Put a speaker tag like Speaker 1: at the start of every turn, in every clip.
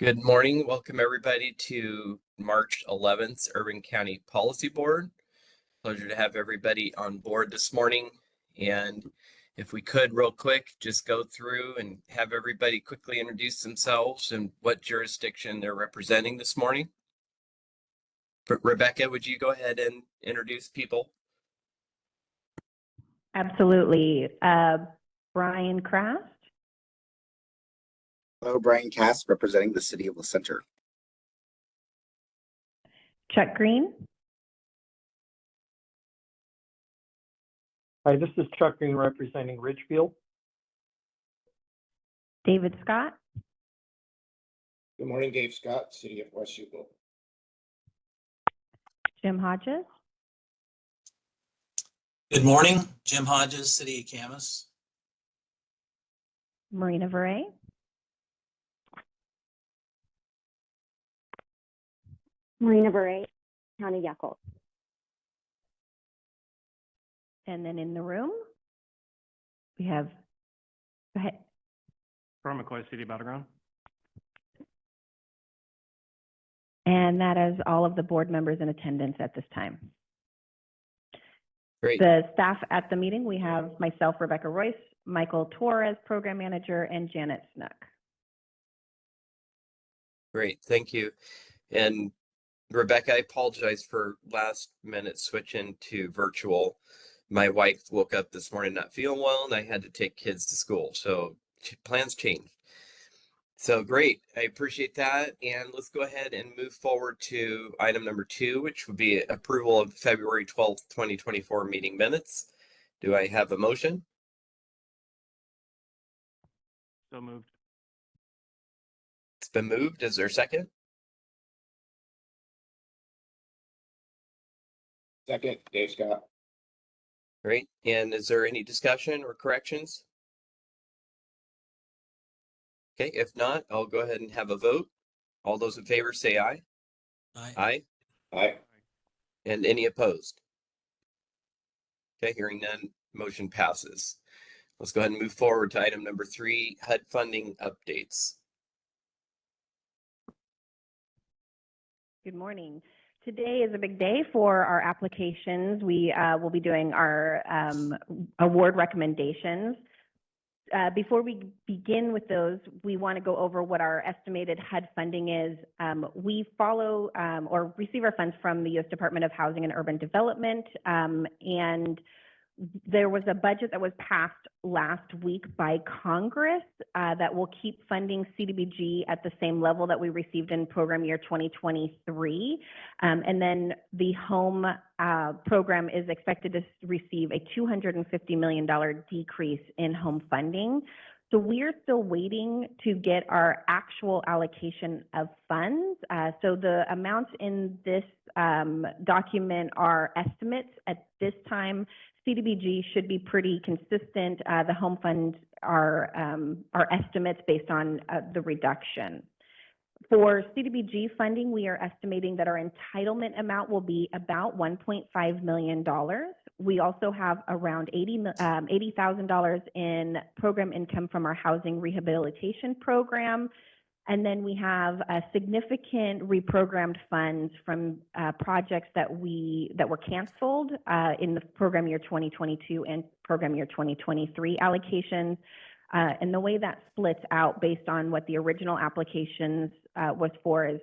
Speaker 1: Good morning. Welcome everybody to March 11th Urban County Policy Board. Pleasure to have everybody on board this morning. And if we could real quick, just go through and have everybody quickly introduce themselves and what jurisdiction they're representing this morning. Rebecca, would you go ahead and introduce people?
Speaker 2: Absolutely. Brian Crast.
Speaker 3: Hello, Brian Cass, representing the City of La Center.
Speaker 2: Chuck Green.
Speaker 4: Hi, this is Chuck Green representing Ridgefield.
Speaker 2: David Scott.
Speaker 5: Good morning, Dave Scott, City of West Schuylkill.
Speaker 2: Jim Hodges.
Speaker 6: Good morning, Jim Hodges, City of Camas.
Speaker 2: Marina Veray.
Speaker 7: Marina Veray, County Yakult.
Speaker 2: And then in the room, we have, go ahead.
Speaker 8: From McCoy City Battleground.
Speaker 2: And that is all of the board members in attendance at this time.
Speaker 1: Great.
Speaker 2: The staff at the meeting, we have myself, Rebecca Royce, Michael Torres, Program Manager, and Janet Snook.
Speaker 1: Great, thank you. And Rebecca, I apologize for last minute switching to virtual. My wife woke up this morning not feeling well, and I had to take kids to school. So plans changed. So great, I appreciate that. And let's go ahead and move forward to item number 2, which would be approval of February 12th, 2024 meeting minutes. Do I have a motion?
Speaker 8: So moved.
Speaker 1: It's been moved. Is there a second?
Speaker 5: Second, Dave Scott.
Speaker 1: Great. And is there any discussion or corrections? Okay, if not, I'll go ahead and have a vote. All those in favor say aye.
Speaker 6: Aye.
Speaker 1: Aye.
Speaker 5: Aye.
Speaker 1: And any opposed? Okay, hearing none, motion passes. Let's go ahead and move forward to item number 3, HUD funding updates.
Speaker 2: Good morning. Today is a big day for our applications. We will be doing our award recommendations. Before we begin with those, we want to go over what our estimated HUD funding is. We follow or receive our funds from the U.S. Department of Housing and Urban Development, and there was a budget that was passed last week by Congress that will keep funding CDBG at the same level that we received in program year 2023. And then the home program is expected to receive a $250 million decrease in home funding. So we're still waiting to get our actual allocation of funds. So the amounts in this document are estimates at this time. CDBG should be pretty consistent. The home funds are estimates based on the reduction. For CDBG funding, we are estimating that our entitlement amount will be about $1.5 million. We also have around $80,000 in program income from our housing rehabilitation program. And then we have significant reprogrammed funds from projects that were canceled in the program year 2022 and program year 2023 allocations. And the way that splits out based on what the original applications was for is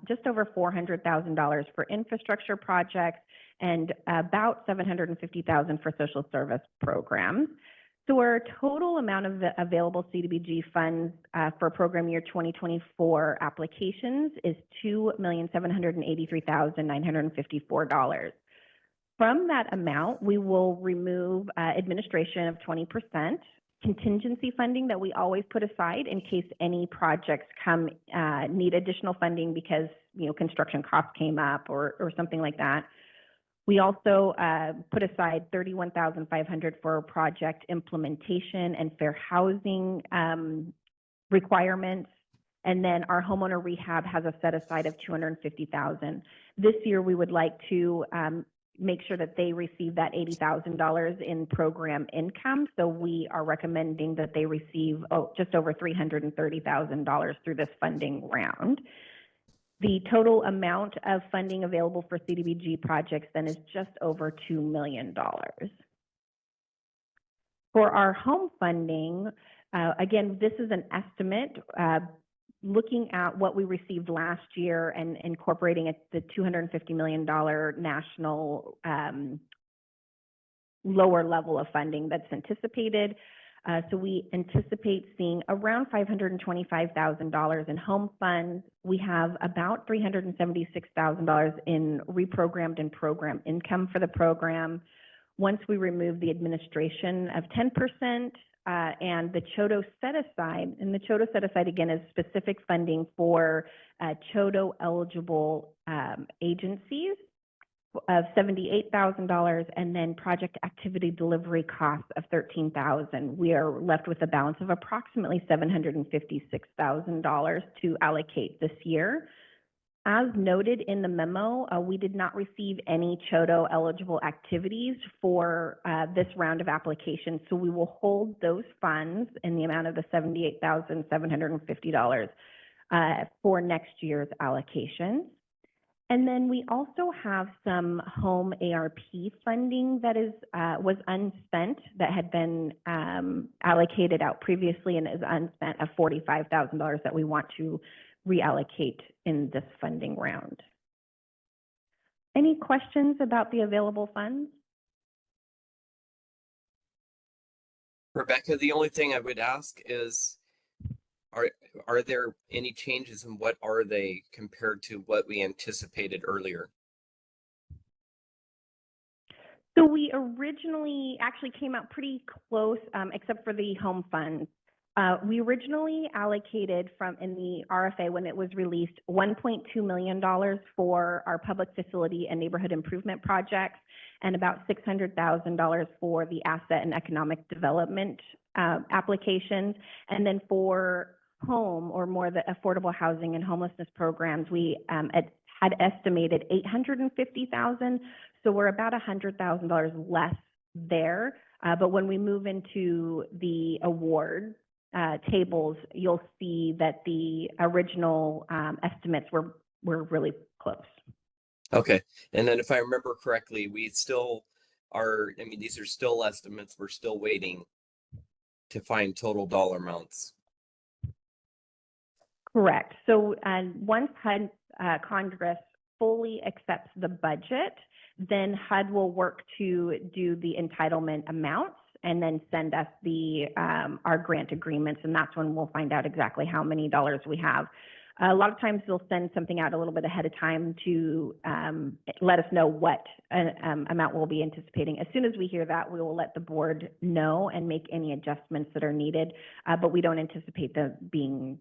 Speaker 2: just over $400,000 for infrastructure projects and about $750,000 for social service programs. So our total amount of the available CDBG funds for program year 2024 applications is $2,783,954. From that amount, we will remove administration of 20%, contingency funding that we always put aside in case any projects need additional funding because construction costs came up or something like that. We also put aside $31,500 for project implementation and fair housing requirements. And then our homeowner rehab has a set aside of $250,000. This year, we would like to make sure that they receive that $80,000 in program income. So we are recommending that they receive just over $330,000 through this funding round. The total amount of funding available for CDBG projects then is just over $2 million. For our home funding, again, this is an estimate looking at what we received last year and incorporating the $250 million national lower level of funding that's anticipated. So we anticipate seeing around $525,000 in home funds. We have about $376,000 in reprogrammed and program income for the program. Once we remove the administration of 10%, and the CHODO set aside, and the CHODO set aside again is specific funding for CHODO eligible agencies of $78,000, and then project activity delivery costs of $13,000. We are left with a balance of approximately $756,000 to allocate this year. As noted in the memo, we did not receive any CHODO eligible activities for this round of applications, so we will hold those funds in the amount of the $78,750 for next year's allocation. And then we also have some home ARP funding that is was unspent that had been allocated out previously and is unspent of $45,000 that we want to reallocate in this funding round. Any questions about the available funds?
Speaker 1: Rebecca, the only thing I would ask is, are there any changes and what are they compared to what we anticipated earlier?
Speaker 2: So we originally actually came out pretty close, except for the home funds. We originally allocated in the RFA when it was released $1.2 million for our public facility and neighborhood improvement projects and about $600,000 for the asset and economic development applications. And then for home or more the affordable housing and homelessness programs, we had estimated $850,000. So we're about $100,000 less there. But when we move into the award tables, you'll see that the original estimates were really close.
Speaker 1: Okay. And then if I remember correctly, we still are, I mean, these are still estimates. We're still waiting to find total dollar amounts.
Speaker 2: Correct. So once HUD Congress fully accepts the budget, then HUD will work to do the entitlement amounts and then send us our grant agreements, and that's when we'll find out exactly how many dollars we have. A lot of times they'll send something out a little bit ahead of time to let us know what amount we'll be anticipating. As soon as we hear that, we will let the board know and make any adjustments that are needed, but we don't anticipate there being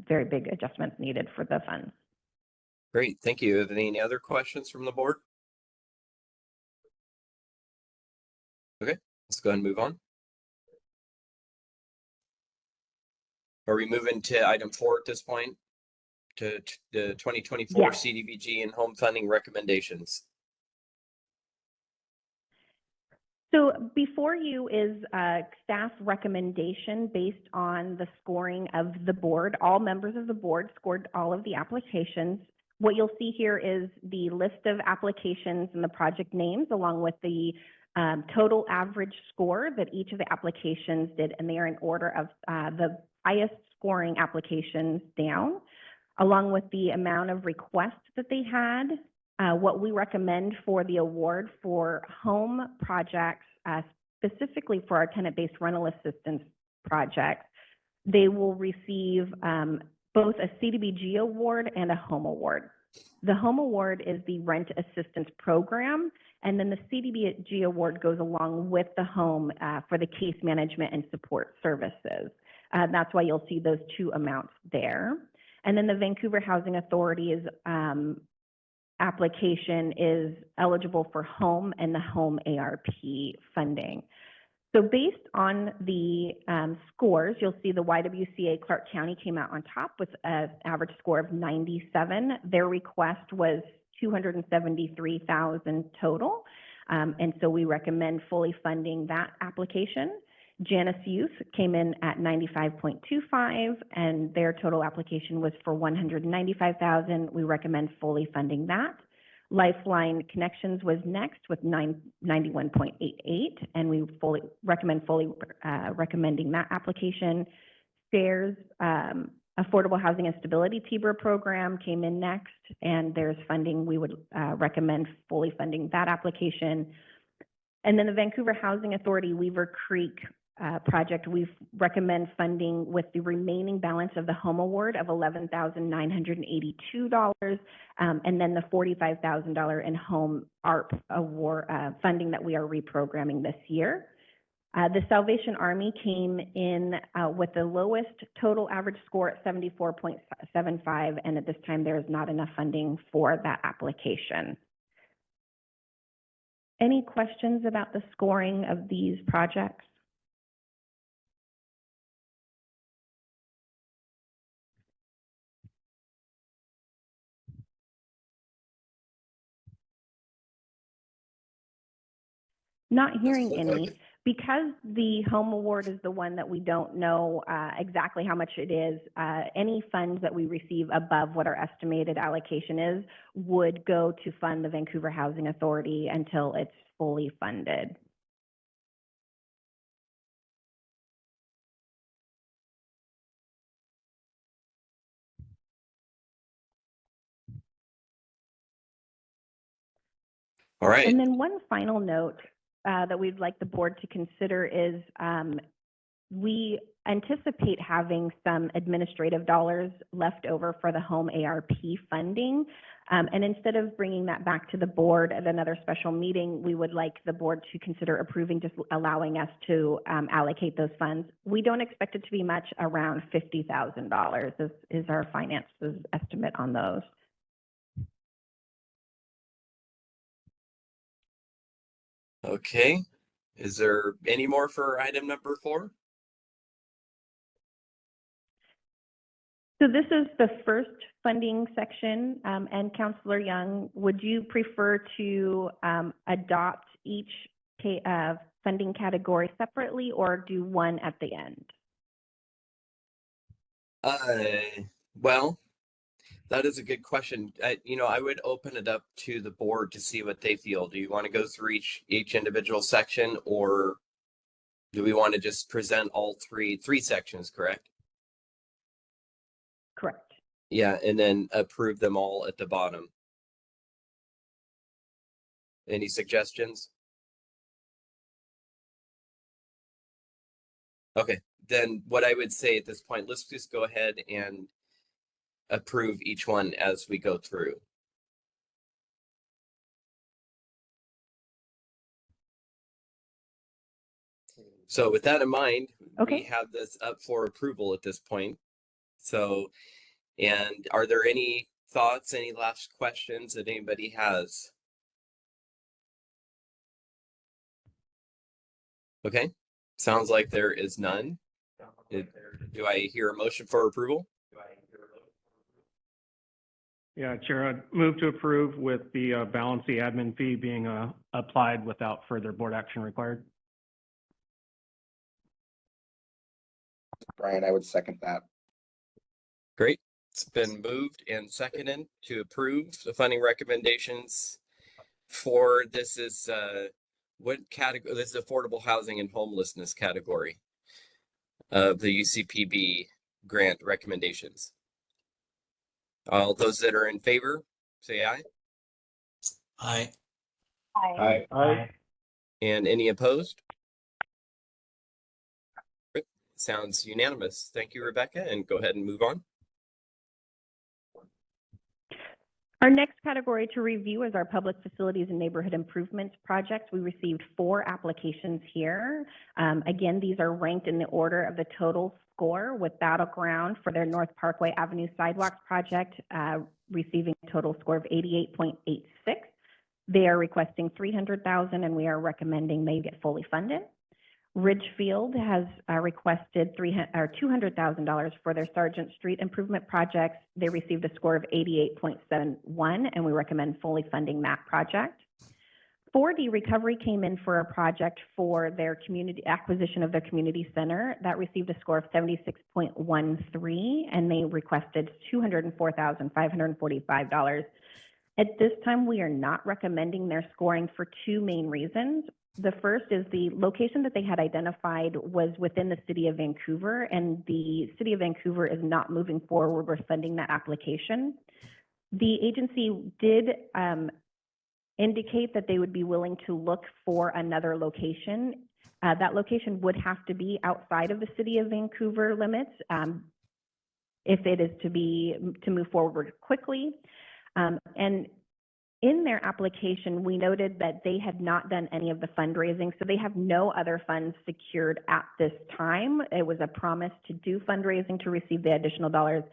Speaker 2: very big adjustments needed for the funds.
Speaker 1: Great, thank you. Any other questions from the board? Okay, let's go ahead and move on. Are we moving to item 4 at this point? To the 2024
Speaker 2: Yes.
Speaker 1: CDBG and home funding recommendations.
Speaker 2: So before you is a staff recommendation based on the scoring of the board. All members of the board scored all of the applications. What you'll see here is the list of applications and the project names along with the total average score that each of the applications did, and they are in order of the highest scoring applications down, along with the amount of requests that they had. What we recommend for the award for home projects, specifically for our tenant-based rental assistance projects, they will receive both a CDBG award and a home award. The home award is the rent assistance program, and then the CDBG award goes along with the home for the case management and support services. That's why you'll see those two amounts there. And then the Vancouver Housing Authority's application is eligible for home and the home ARP funding. So based on the scores, you'll see the YWCA Clark County came out on top with an average score of 97. Their request was $273,000 total. And so we recommend fully funding that application. Janus Youth came in at 95.25, and their total application was for $195,000. We recommend fully funding that. Lifeline Connections was next with 91.88, and we recommending that application. STAIRS, Affordable Housing and Stability TBRA program came in next, and there's funding. We would recommend fully funding that application. And then the Vancouver Housing Authority Weaver Creek project, we recommend funding with the remaining balance of the home award of $11,982, and then the $45,000 in home ARP award funding that we are reprogramming this year. The Salvation Army came in with the lowest total average score at 74.75, and at this time there is not enough funding for that application. Any questions about the scoring of these projects? Not hearing
Speaker 3: Doesn't look
Speaker 2: any.
Speaker 3: like it.
Speaker 2: Because the home award is the one that we don't know exactly how much it is, any funds that we receive above what our estimated allocation is would go to fund the Vancouver Housing Authority until it's fully funded.
Speaker 1: All right.
Speaker 2: And then one final note that we'd like the board to consider is we anticipate having some administrative dollars left over for the home ARP funding. And instead of bringing that back to the board at another special meeting, we would like the board to consider approving just allowing us to allocate those funds. We don't expect it to be much, around $50,000 is our finances estimate on those.
Speaker 1: Okay. Is there any more for item number 4?
Speaker 2: So this is the first funding section, and Councillor Young, would you prefer to adopt each funding category separately or do one at the end?
Speaker 1: Well, that is a good question. I would open it up to the board to see what they feel. Do you want to go through each individual section, or do we want to just present all three sections, correct?
Speaker 2: Correct.
Speaker 1: Yeah, and then approve them all at the bottom. Any suggestions? Okay, then what I would say at this point, let's just go ahead and approve each one as we go through. So with that in mind,
Speaker 2: Okay.
Speaker 1: we have this up for approval at this point. So, and are there any thoughts, any last questions that anybody has? Okay, sounds like there is none. Do I hear a motion for approval?
Speaker 8: Yeah, Chair, I'd move to approve with the balance the admin fee being applied without further board action required.
Speaker 3: Brian, I would second that.
Speaker 1: Great. It's been moved and seconded to approve the funding recommendations for this is what category? This is affordable housing and homelessness category of the UCPB grant recommendations. All those that are in favor, say aye.
Speaker 6: Aye.
Speaker 7: Aye.
Speaker 4: Aye.
Speaker 1: And any opposed? Sounds unanimous. Thank you, Rebecca, and go ahead and move on.
Speaker 2: Our next category to review is our public facilities and neighborhood improvements projects. We received 4 applications here. Again, these are ranked in the order of the total score, with Battleground for their North Parkway Avenue Sidewalks project receiving a total score of 88.86. They are requesting $300,000, and we are recommending they get fully funded. Ridgefield has requested $200,000 for their Sargent Street improvement projects. They received a score of 88.71, and we recommend fully funding that project. 4D Recovery came in for a project for their community acquisition of their community center that received a score of 76.13, and they requested $204,545. At this time, we are not recommending their scoring for two main reasons. The first is the location that they had identified was within the city of Vancouver, and the city of Vancouver is not moving forward with funding that application. The agency did indicate that they would be willing to look for another location. That location would have to be outside of the city of Vancouver limits if it is to move forward quickly. And in their application, we noted that they had not done any of the fundraising, so they have no other funds secured at this time. It was a promise to do fundraising to receive the additional dollars.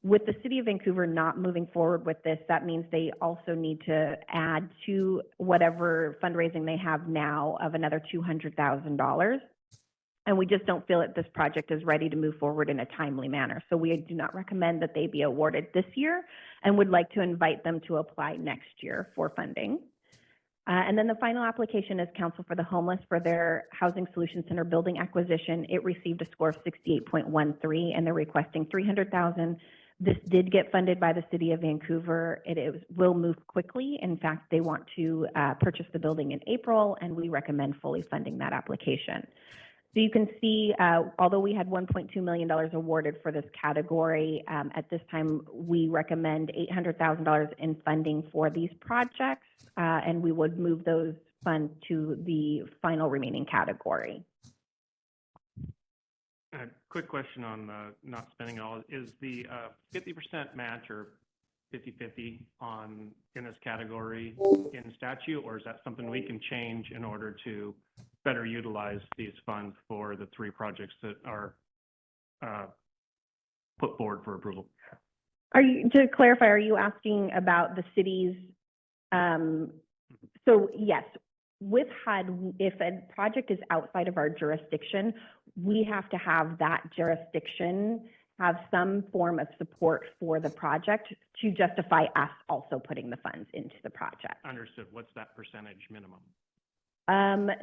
Speaker 2: With the city of Vancouver not moving forward with this, that means they also need to add to whatever fundraising they have now of another $200,000. And we just don't feel that this project is ready to move forward in a timely manner. So we do not recommend that they be awarded this year and would like to invite them to apply next year for funding. And then the final application is Council for the Homeless for their Housing Solutions Center building acquisition. It received a score of 68.13, and they're requesting $300,000. This did get funded by the city of Vancouver. It will move quickly. In fact, they want to purchase the building in April, and we recommend fully funding that application. So you can see, although we had $1.2 million awarded for this category, at this time we recommend $800,000 in funding for these projects, and we would move those funds to the final remaining category.
Speaker 8: A quick question on not spending all. Is the 50% match or 50-50 in this category in statute, or is that something we can change in order to better utilize these funds for the three projects that are put forward for approval?
Speaker 2: To clarify, are you asking about the city's, so yes, with HUD, if a project is outside of our jurisdiction, we have to have that jurisdiction have some form of support for the project to justify us also putting the funds into the project.
Speaker 8: Understood. What's that percentage minimum?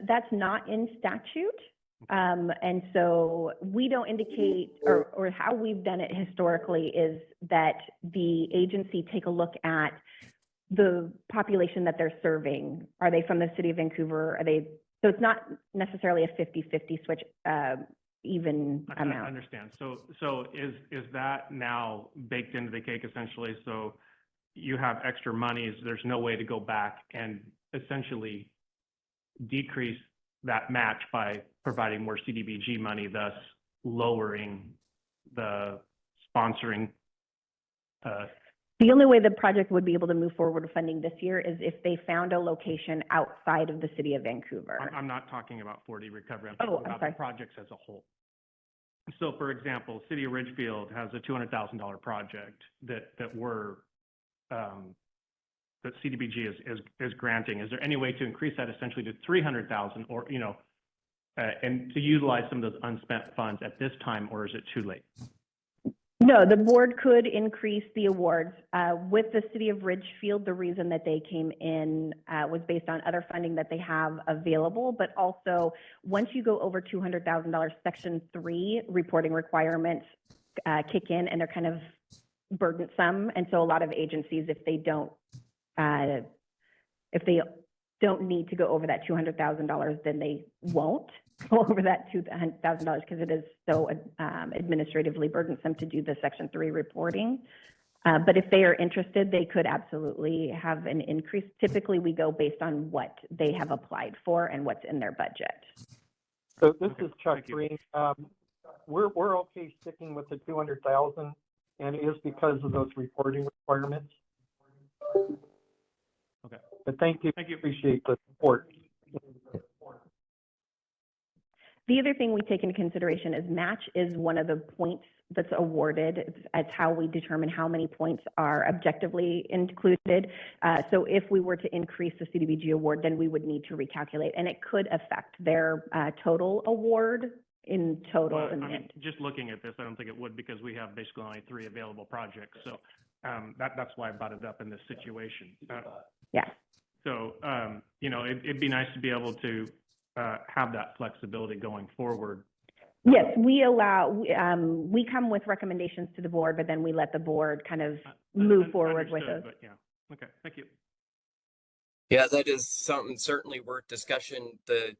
Speaker 2: That's not in statute. And so we don't indicate, or how we've done it historically is that the agency take a look at the population that they're serving. Are they from the city of Vancouver? Are they, so it's not necessarily a 50-50 switch, even amount.
Speaker 8: I understand. So is that now baked into the cake essentially? So you have extra monies, there's no way to go back and essentially decrease that match by providing more CDBG money, thus lowering the sponsoring.
Speaker 2: The only way the project would be able to move forward with funding this year is if they found a location outside of the city of Vancouver.
Speaker 8: I'm not talking about 4D Recovery. I'm talking about the projects as a whole. So, for example, City of Ridgefield has a $200,000 project that that CDBG is granting. Is there any way to increase that essentially to $300,000, or and to utilize some of those unspent funds at this time, or is it too late?
Speaker 2: No, the board could increase the awards. With the city of Ridgefield, the reason that they came in was based on other funding that they have available, but also once you go over $200,000, Section 3 reporting requirements kick in, and they're kind of burdensome. And so a lot of agencies, if they don't need to go over that $200,000, then they won't go over that $200,000 because it is so administratively burdensome to do the Section 3 reporting. But if they are interested, they could absolutely have an increase. Typically, we go based on what they have applied for and what's in their budget.
Speaker 4: So this is Chuck Green. We're okay sticking with the 200,000, and it is because of those reporting requirements.
Speaker 8: Okay.
Speaker 4: But thank you.
Speaker 8: Thank you.
Speaker 4: Appreciate the support.
Speaker 2: The other thing we take into consideration is match is one of the points that's awarded. It's how we determine how many points are objectively included. So if we were to increase the CDBG award, then we would need to recalculate, and it could affect their total award in total
Speaker 8: Well,
Speaker 2: in the
Speaker 8: I mean,
Speaker 2: end.
Speaker 8: just looking at this, I don't think it would, because we have basically only 3 available projects. So that's why I brought it up in this situation.
Speaker 2: Yeah.
Speaker 8: So, you know, it'd be nice to be able to have that flexibility going forward.
Speaker 2: Yes, we allow, we come with recommendations to the board, but then we let the board kind of move forward with those.
Speaker 8: Understood, but yeah, okay, thank you.
Speaker 1: Yeah, that is something certainly worth discussion. The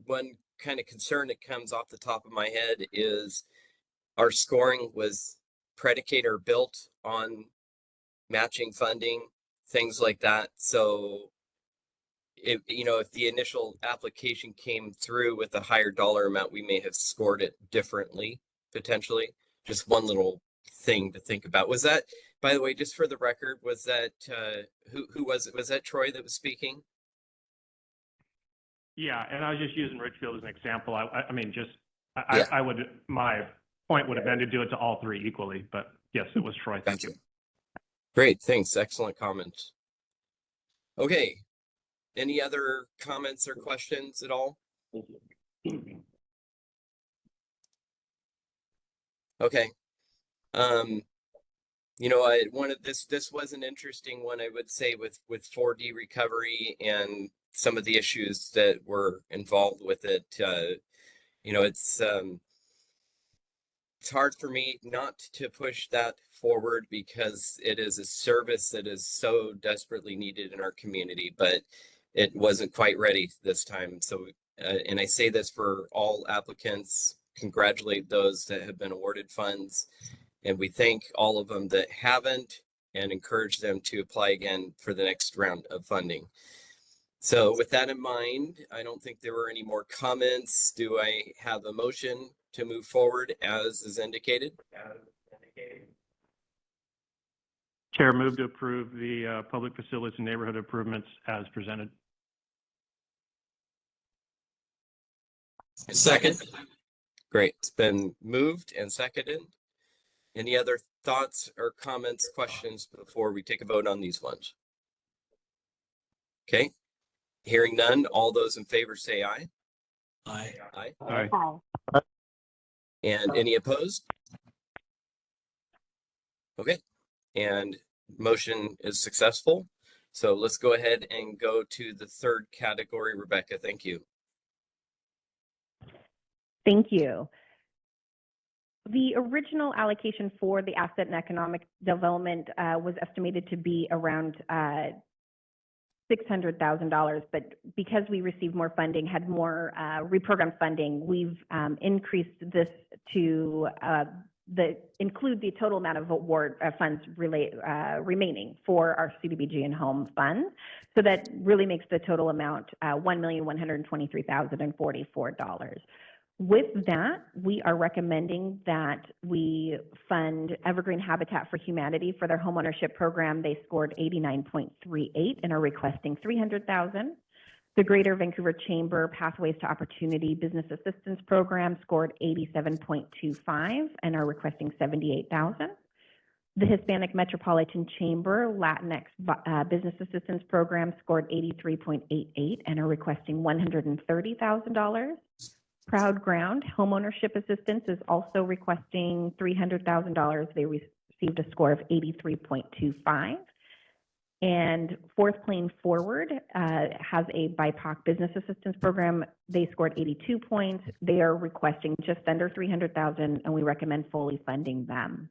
Speaker 1: one kind of concern that comes off the top of my head is our scoring was predicated or built on matching funding, things like that. So if, you know, if the initial application came through with a higher dollar amount, we may have scored it differently, potentially. Just one little thing to think about. Was that, by the way, just for the record, was that, who was it? Was that Troy that was speaking?
Speaker 8: Yeah, and I was just using Richfield as an example. I mean, just,
Speaker 1: Yeah.
Speaker 8: I would, my point would have been to do it to all 3 equally, but yes, it was Troy, thank you.
Speaker 1: Gotcha. Great, thanks. Excellent comments. Okay. Any other comments or questions at all? Okay. You know, I wanted this was an interesting one, I would say, with 4D recovery and some of the issues that were involved with it. You know, it's hard for me not to push that forward because it is a service that is so desperately needed in our community, but it wasn't quite ready this time. So, and I say this for all applicants, congratulate those that have been awarded funds, and we thank all of them that haven't and encourage them to apply again for the next round of funding. So with that in mind, I don't think there were any more comments. Do I have a motion to move forward as is indicated?
Speaker 8: Chair, move to approve the public facilities and neighborhood improvements as presented.
Speaker 6: Second.
Speaker 1: Great, it's been moved and seconded. Any other thoughts or comments, questions before we take a vote on these ones? Okay, hearing none, all those in favor say aye.
Speaker 6: Aye.
Speaker 1: Aye.
Speaker 8: Aye.
Speaker 7: Aye.
Speaker 1: And any opposed? Okay, and motion is successful. So let's go ahead and go to the third category. Rebecca, thank you.
Speaker 2: Thank you. The original allocation for the asset and economic development was estimated to be around $600,000, but because we received more funding, had more reprogrammed funding, we've increased this to include the total amount of award funds remaining for our CDBG and home funds. So that really makes the total amount $1,123,044. With that, we are recommending that we fund Evergreen Habitat for Humanity for their homeownership program. They scored 89.38 and are requesting $300,000. The Greater Vancouver Chamber Pathways to Opportunity Business Assistance Program scored 87.25 and are requesting $78,000. The Hispanic Metropolitan Chamber Latinx Business Assistance Program scored 83.88 and are requesting $130,000. Proud Ground Homeownership Assistance is also requesting $300,000. They received a score of 83.25. And Fourth Plane Forward has a BIPOC Business Assistance Program. They scored 82 points. They are requesting just under $300,000, and we recommend fully funding them.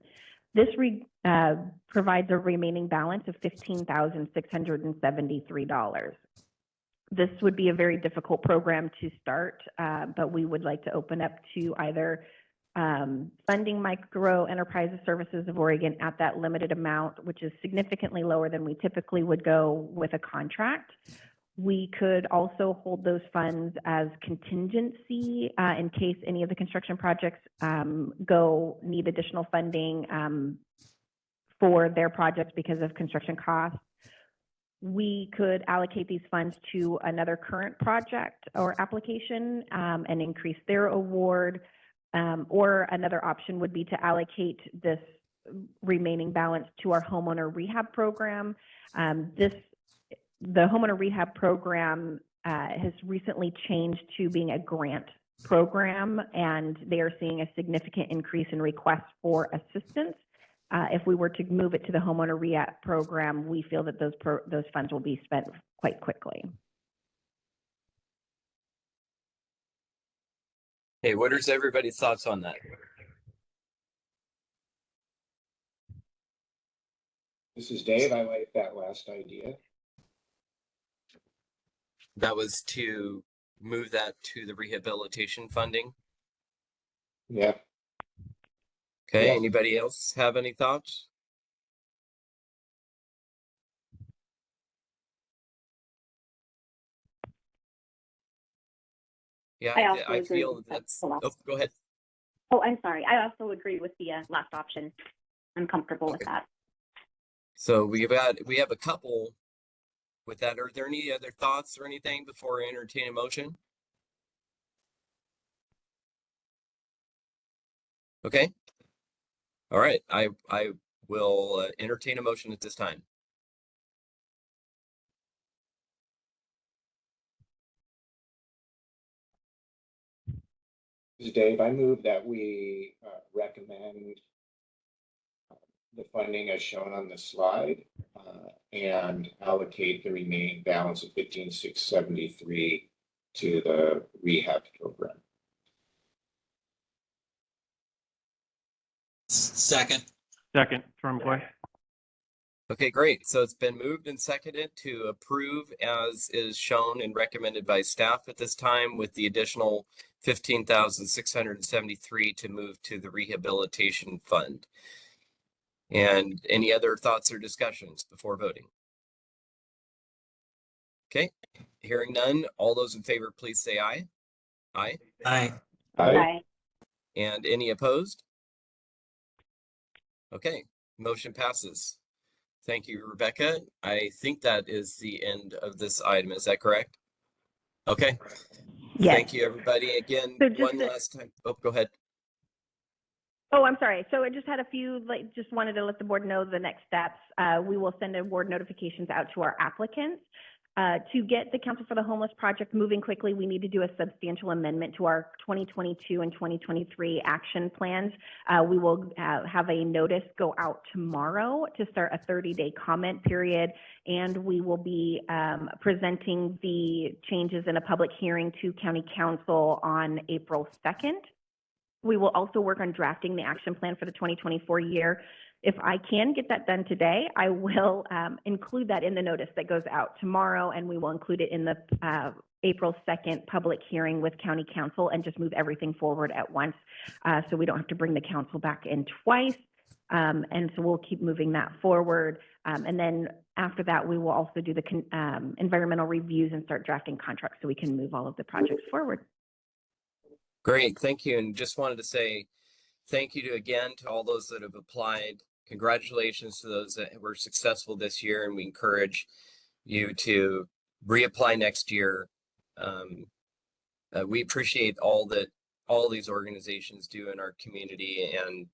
Speaker 2: This provides a remaining balance of $15,673. This would be a very difficult program to start, but we would like to open up to either funding Micro Enterprises Services of Oregon at that limited amount, which is significantly lower than we typically would go with a contract. We could also hold those funds as contingency in case any of the construction projects need additional funding for their projects because of construction costs. we could allocate these funds to another current project or application and increase their award. Or another option would be to allocate this remaining balance to our homeowner rehab program. The homeowner rehab program has recently changed to being a grant program, and they are seeing a significant increase in requests for assistance. If we were to move it to the homeowner rehab program, we feel that those funds will be spent quite quickly.
Speaker 1: Hey, what are everybody's thoughts on that?
Speaker 5: This is Dave. I like that last idea.
Speaker 1: That was to move that to the rehabilitation funding.
Speaker 5: Yeah.
Speaker 1: Okay,
Speaker 5: Yes.
Speaker 1: anybody else have any thoughts? Yeah,
Speaker 7: I also
Speaker 1: I
Speaker 7: agree
Speaker 1: feel
Speaker 7: with
Speaker 1: that's,
Speaker 7: the last.
Speaker 1: oh, go ahead.
Speaker 7: Oh, I'm sorry. I also agree with the last option. I'm comfortable with
Speaker 1: Okay.
Speaker 7: that.
Speaker 1: So we have a couple with that. Are there any other thoughts or anything before I entertain a motion? Okay. All right. I will entertain a motion at this time.
Speaker 5: This is Dave. I move that we recommend the funding as shown on the slide and allocate the remaining balance of 15,673 to the rehab program.
Speaker 6: Second.
Speaker 8: Second, Troy McCoy.
Speaker 1: Okay, great. So it's been moved and seconded to approve as is shown and recommended by staff at this time, with the additional 15,673 to move to the rehabilitation fund. And any other thoughts or discussions before voting? Okay, hearing none. All those in favor, please say aye. Aye.
Speaker 6: Aye.
Speaker 7: Aye.
Speaker 1: And any opposed? Okay, motion passes. Thank you, Rebecca. I think that is the end of this item. Is that correct? Okay.
Speaker 2: Yes.
Speaker 1: Thank you, everybody. Again,
Speaker 2: So just
Speaker 1: one
Speaker 2: to-
Speaker 1: last time. Oh, go ahead.
Speaker 2: Oh, I'm sorry. So I just had a few, just wanted to let the board know the next steps. We will send award notifications out to our applicants. To get the Council for the Homeless project moving quickly, we need to do a substantial amendment to our 2022 and 2023 action plans. We will have a notice go out tomorrow to start a 30-day comment period, and we will be presenting the changes in a public hearing to County Council on April 2nd. We will also work on drafting the action plan for the 2024 year. If I can get that done today, I will include that in the notice that goes out tomorrow, and we will include it in the April 2nd public hearing with County Council and just move everything forward at once so we don't have to bring the council back in twice. And so we'll keep moving that forward. And then after that, we will also do the environmental reviews and start drafting contracts so we can move all of the projects forward.
Speaker 1: Great, thank you. And just wanted to say thank you again to all those that have applied. Congratulations to those that were successful this year, and we encourage you to reapply next year. We appreciate all that all these organizations do in our community, and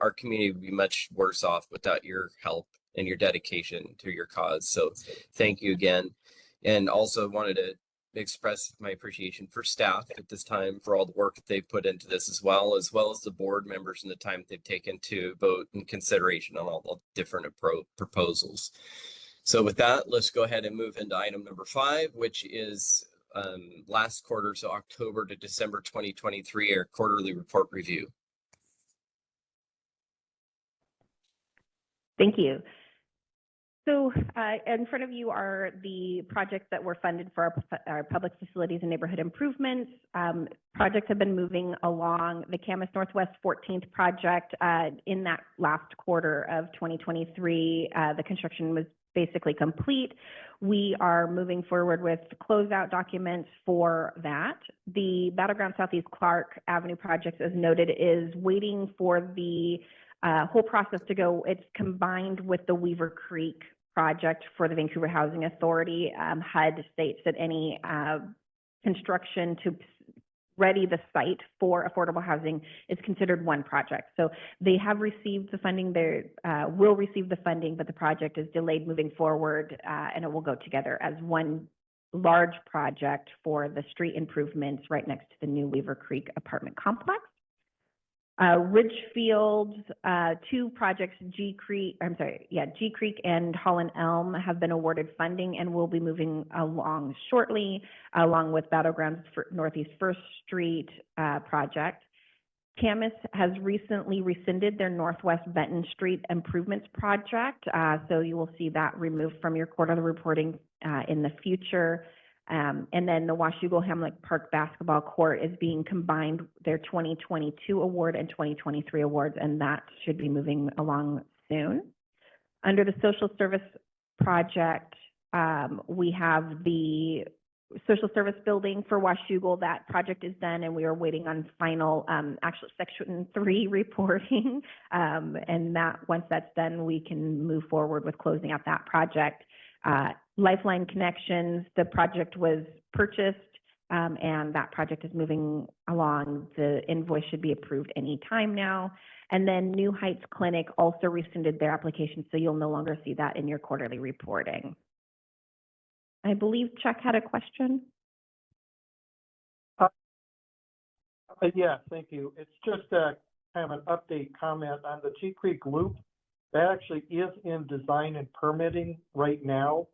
Speaker 1: our community would be much worse off without your help and your dedication to your cause. So thank you again. And also wanted to express my appreciation for staff at this time for all the work that they've put into this, as well as the board members and the time they've taken to vote in consideration on all the different proposals. So with that, let's go ahead and move into item number 5, which is last quarter, so October to December 2023, our quarterly report review.
Speaker 2: Thank you. So in front of you are the projects that were funded for our public facilities and neighborhood improvements. Projects have been moving along. The Camas Northwest 14th project in that last quarter of 2023, the construction was basically complete. We are moving forward with closeout documents for that. The Battleground Southeast Clark Avenue project, as noted, is waiting for the whole process to go. It's combined with the Weaver Creek project for the Vancouver Housing Authority. HUD states that any construction to ready the site for affordable housing is considered one project. So they have received the funding, they will receive the funding, but the project is delayed moving forward, and it will go together as one large project for the street improvements right next to the new Weaver Creek apartment complex. Ridgefield, two projects, G Creek and Holland Elm have been awarded funding and will be moving along shortly, along with Battlegrounds for Northeast First Street project. Camas has recently rescinded their Northwest Benton Street improvements project, so you will see that removed from your quarterly reporting in the future. And then the Washougal Hamlet Park Basketball Court is being combined, their 2022 award and 2023 awards, and that should be moving along soon. Under the social service project, we have the social service building for Washougal. That project is done, and we are waiting on final, actually Section 3 reporting. And that once that's done, we can move forward with closing out that project. Lifeline Connections, the project was purchased, and that project is moving along. The invoice should be approved any time now. And then New Heights Clinic also rescinded their application, so you'll no longer see that in your quarterly reporting. I believe Chuck had a question.
Speaker 4: Yeah, thank you. It's just a kind of an update comment on the G Creek Loop. That actually is in design and permitting right now.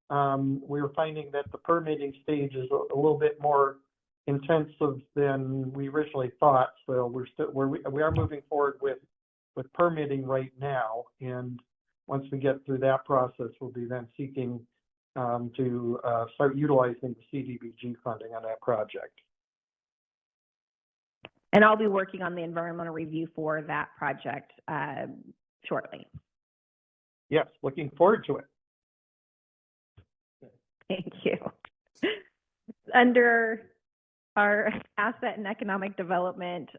Speaker 4: We're finding that the permitting stage is a little bit more intensive than we originally thought. So we are moving forward with permitting right now. And once we get through that process, we'll be then seeking to start utilizing the CDBG funding on that project.
Speaker 2: And I'll be working on the environmental review for that project shortly.
Speaker 4: Yes, looking forward to it.
Speaker 2: Thank you. Under our asset and economic development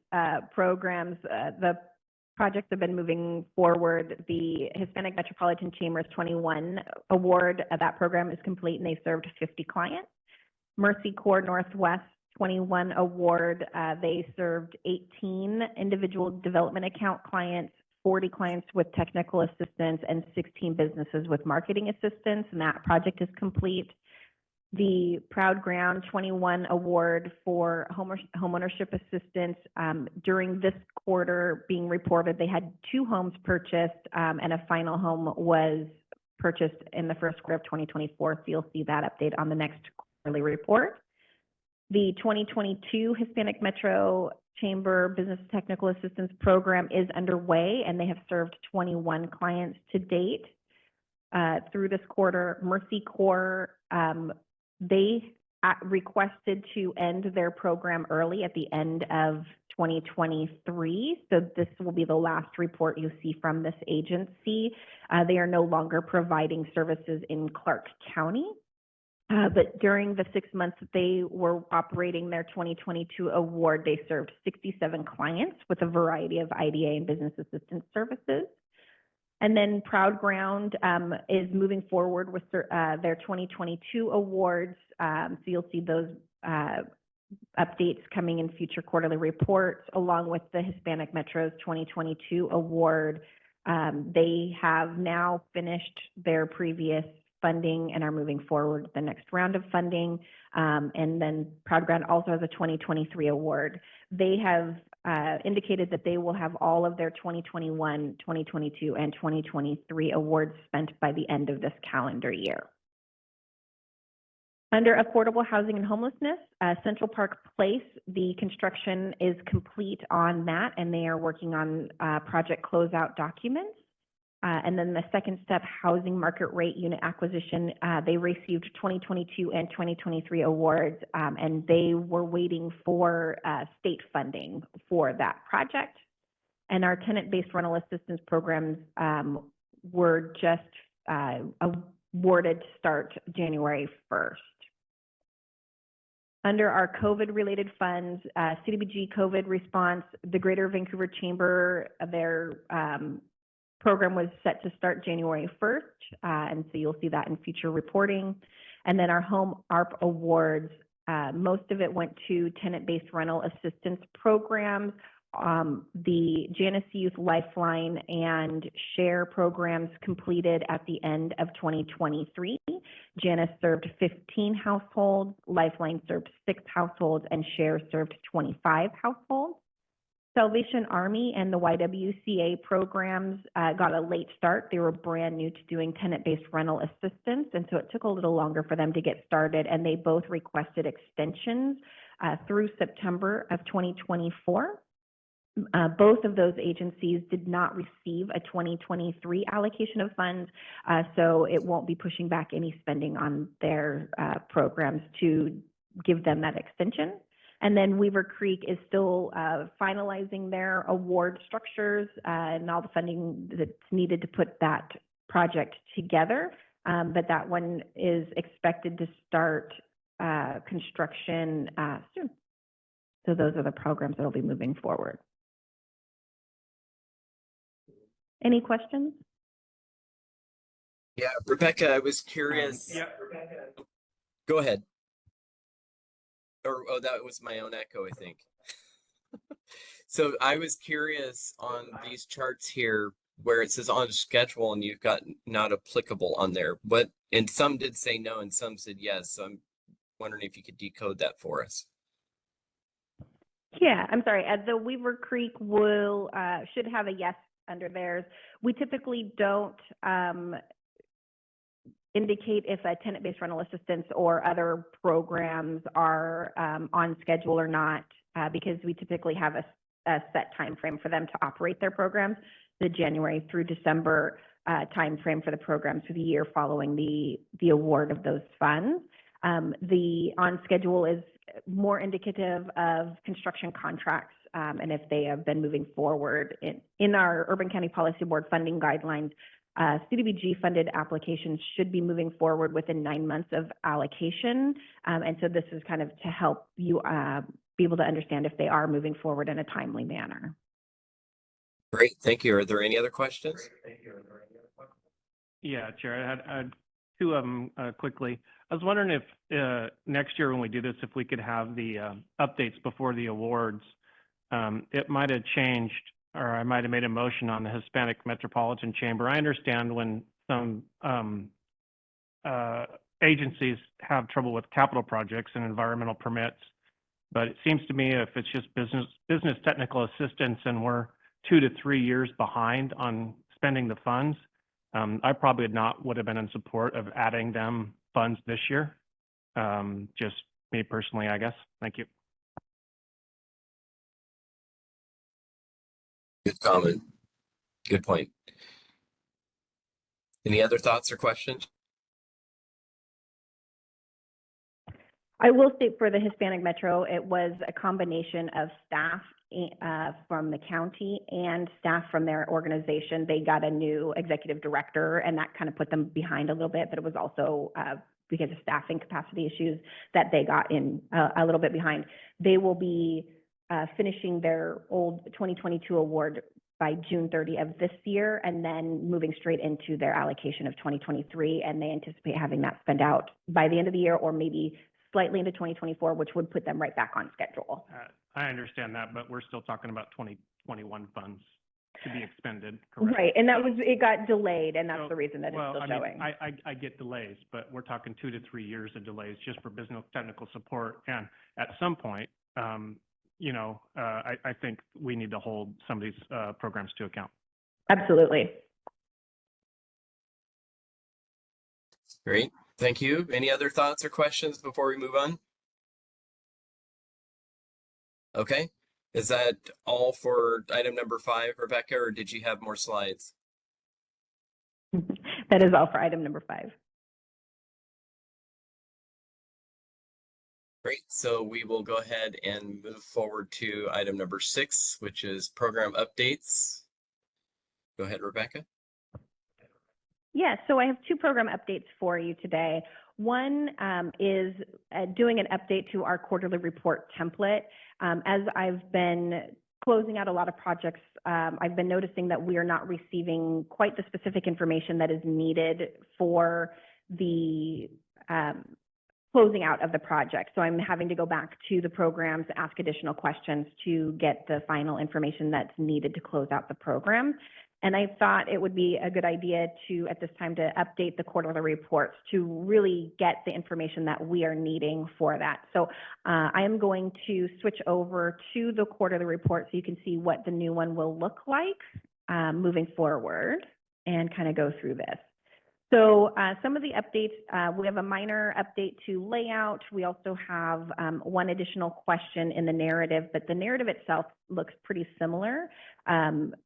Speaker 2: programs, the projects have been moving forward. The Hispanic Metropolitan Chamber's 21 award, that program is complete and they served 50 clients. Mercy Corps Northwest 21 award, they served 18 individual development account clients, 40 clients with technical assistance, and 16 businesses with marketing assistance, and that project is complete. The Proud Ground 21 award for homeownership assistance, during this quarter being reported, they had 2 homes purchased, and a final home was purchased in the first quarter of 2024, so you'll see that update on the next quarterly report. The 2022 Hispanic Metro Chamber Business Technical Assistance Program is underway, and they have served 21 clients to date. Through this quarter, Mercy Corps, they requested to end their program early at the end of 2023. So this will be the last report you see from this agency. They are no longer providing services in Clark County. But during the 6 months that they were operating their 2022 award, they served 67 clients with a variety of IDA and business assistance services. And then Proud Ground is moving forward with their 2022 awards. So you'll see those updates coming in future quarterly reports, along with the Hispanic Metro's 2022 award. They have now finished their previous funding and are moving forward with the next round of funding. And then Proud Ground also has a 2023 award. They have indicated that they will have all of their 2021, 2022, and 2023 awards spent by the end of this calendar year. Under affordable housing and homelessness, Central Park Place, the construction is complete on that, and they are working on project closeout documents. And then the second step, housing market rate unit acquisition, they received 2022 and 2023 awards, and they were waiting for state funding for that project. And our tenant-based rental assistance programs were just awarded to start January 1st. Under our COVID-related funds, CDBG COVID response, the Greater Vancouver Chamber, their program was set to start January 1st, and so you'll see that in future reporting. And then our home ARP awards, most of it went to tenant-based rental assistance programs. The Janus Youth Lifeline and Share programs completed at the end of 2023. Janus served 15 households, Lifeline served 6 households, and Share served 25 households. Salvation Army and the YWCA programs got a late start. They were brand new to doing tenant-based rental assistance, and so it took a little longer for them to get started, and they both requested extensions through September of 2024. Both of those agencies did not receive a 2023 allocation of funds, so it won't be pushing back any spending on their programs to give them that extension. And then Weaver Creek is still finalizing their award structures and all the funding that's needed to put that project together. But that one is expected to start construction soon. So those are the programs that will be moving forward. Any questions?
Speaker 1: Yeah, Rebecca, I was curious. Go ahead. Or, oh, that was my own echo, I think. So I was curious on these charts here where it says on schedule and you've got not applicable on there. What, and some did say no and some said yes. So I'm wondering if you could decode that for us.
Speaker 2: Yeah, I'm sorry. The Weaver Creek will should have a yes under theirs. We typically don't indicate if a tenant-based rental assistance or other programs are on schedule or not, because we typically have a set time frame for them to operate their programs, the January through December time frame for the programs for the year following the award of those funds. The on schedule is more indicative of construction contracts, and if they have been moving forward. In our Urban County Policy Board funding guidelines, CDBG funded applications should be moving forward within 9 months of allocation. And so this is kind of to help you be able to understand if they are moving forward in a timely manner.
Speaker 1: Great, thank you. Are there any other questions?
Speaker 8: Yeah, Chair, I had two of them quickly. I was wondering if next year when we do this, if we could have the updates before the awards. It might have changed, or I might have made a motion on the Hispanic Metropolitan Chamber. I understand when some agencies have trouble with capital projects and environmental permits, but it seems to me if it's just business technical assistance and we're 2 to 3 years behind on spending the funds, I probably would have been in support of adding them funds this year. Just me personally, I guess. Thank you.
Speaker 1: Good comment. Good point. Any other thoughts or questions?
Speaker 2: I will state for the Hispanic Metro, it was a combination of staff from the county and staff from their organization. They got a new executive director and that kind of put them behind a little bit, but it was also because of staffing capacity issues that they got in a little bit behind. They will be finishing their old 2022 award by June 30 of this year and then moving straight into their allocation of 2023. And they anticipate having that spent out by the end of the year or maybe slightly into 2024, which would put them right back on schedule.
Speaker 8: I understand that, but we're still talking about 2021 funds to be expended, correct?
Speaker 2: Right, and it got delayed, and that's the reason that it's
Speaker 8: Well,
Speaker 2: still
Speaker 8: I mean,
Speaker 2: showing.
Speaker 8: I get delays, but we're talking 2 to 3 years of delays just for business technical support. And at some point, you know, I think we need to hold some of these programs to account.
Speaker 2: Absolutely.
Speaker 1: Great, thank you. Any other thoughts or questions before we move on? Okay, is that all for item number 5, Rebecca, or did you have more slides?
Speaker 2: That is all for item number 5.
Speaker 1: Great, so we will go ahead and move forward to item number 6, which is program updates. Go ahead, Rebecca.
Speaker 2: Yeah, so I have 2 program updates for you today. One is doing an update to our quarterly report template. As I've been closing out a lot of projects, I've been noticing that we are not receiving quite the specific information that is needed for the closing out of the project. So I'm having to go back to the programs, ask additional questions to get the final information that's needed to close out the program. And I thought it would be a good idea to, at this time, to update the quarterly reports to really get the information that we are needing for that. So I am going to switch over to the quarterly report so you can see what the new one will look like moving forward and kind of go through this. So some of the updates, we have a minor update to layout. We also have one additional question in the narrative, but the narrative itself looks pretty similar.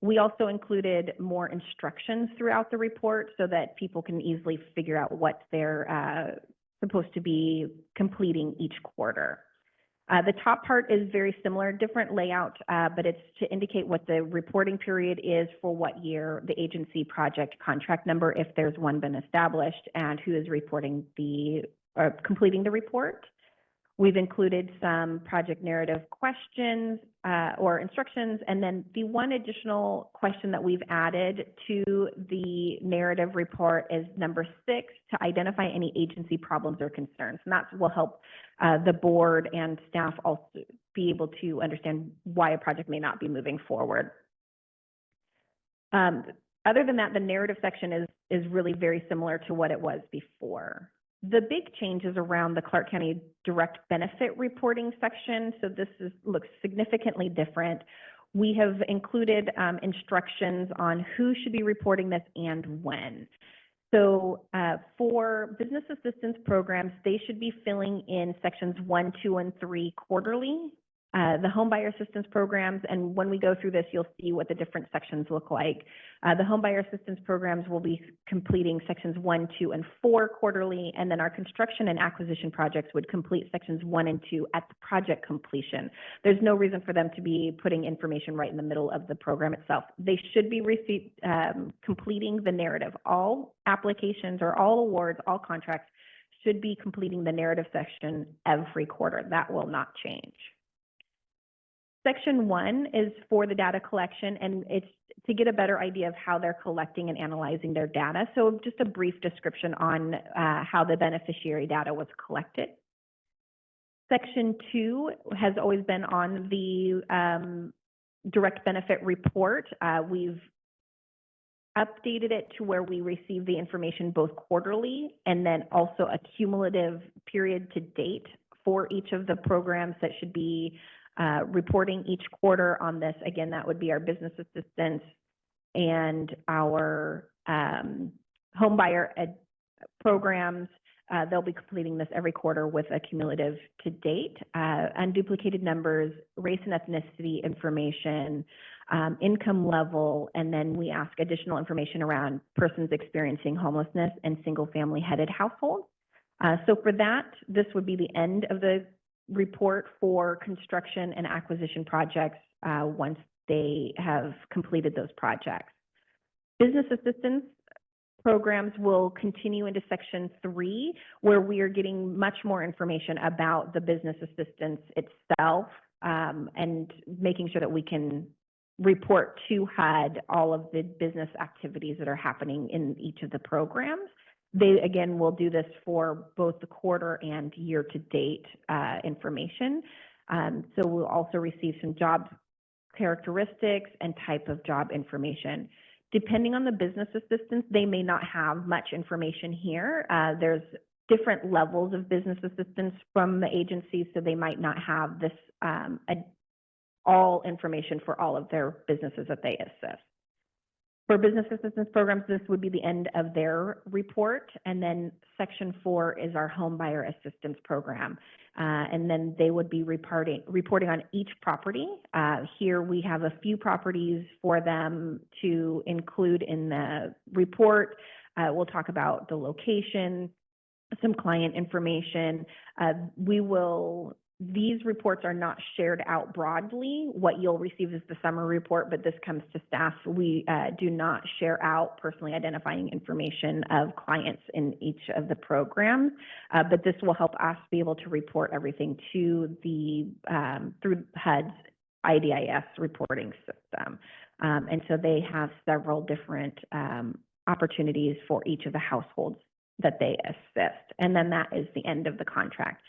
Speaker 2: We also included more instructions throughout the report so that people can easily figure out what they're supposed to be completing each quarter. The top part is very similar, different layout, but it's to indicate what the reporting period is for what year, the agency project contract number, if there's one been established, and who is reporting the, completing the report. We've included some project narrative questions or instructions, and then the one additional question that we've added to the narrative report is number 6, to identify any agency problems or concerns. And that will help the board and staff also be able to understand why a project may not be moving forward. Other than that, the narrative section is really very similar to what it was before. The big change is around the Clark County direct benefit reporting section. So this looks significantly different. We have included instructions on who should be reporting this and when. So for business assistance programs, they should be filling in sections 1, 2, and 3 quarterly. The home buyer assistance programs, and when we go through this, you'll see what the different sections look like. The home buyer assistance programs will be completing sections 1, 2, and 4 quarterly, and then our construction and acquisition projects would complete sections 1 and 2 at the project completion. There's no reason for them to be putting information right in the middle of the program itself. They should be completing the narrative. All applications or all awards, all contracts should be completing the narrative section every quarter. That will not change. Section 1 is for the data collection, and it's to get a better idea of how they're collecting and analyzing their data. So just a brief description on how the beneficiary data was collected. Section 2 has always been on the direct benefit report. We've updated it to where we receive the information both quarterly and then also a cumulative period to date for each of the programs that should be reporting each quarter on this. Again, that would be our business assistance and our home buyer programs. They'll be completing this every quarter with a cumulative to date, unduplicated numbers, race and ethnicity information, income level, and then we ask additional information around persons experiencing homelessness and single family headed households. So for that, this would be the end of the report for construction and acquisition projects once they have completed those projects. Business assistance programs will continue into section 3, where we are getting much more information about the business assistance itself and making sure that we can report to HUD all of the business activities that are happening in each of the programs. They, again, will do this for both the quarter and year-to-date information. So we'll also receive some job characteristics and type of job information. Depending on the business assistance, they may not have much information here. There's different levels of business assistance from the agency, so they might not have this all information for all of their businesses that they assist. For business assistance programs, this would be the end of their report. And then section 4 is our home buyer assistance program. And then they would be reporting on each property. Here we have a few properties for them to include in the report. We'll talk about the location, some client information. These reports are not shared out broadly. What you'll receive is the summary report, but this comes to staff. We do not share out personally identifying information of clients in each of the programs, but this will help us be able to report everything to the through HUD's IDIS reporting system. And so they have several different opportunities for each of the households that they assist. And then that is the end of the contract.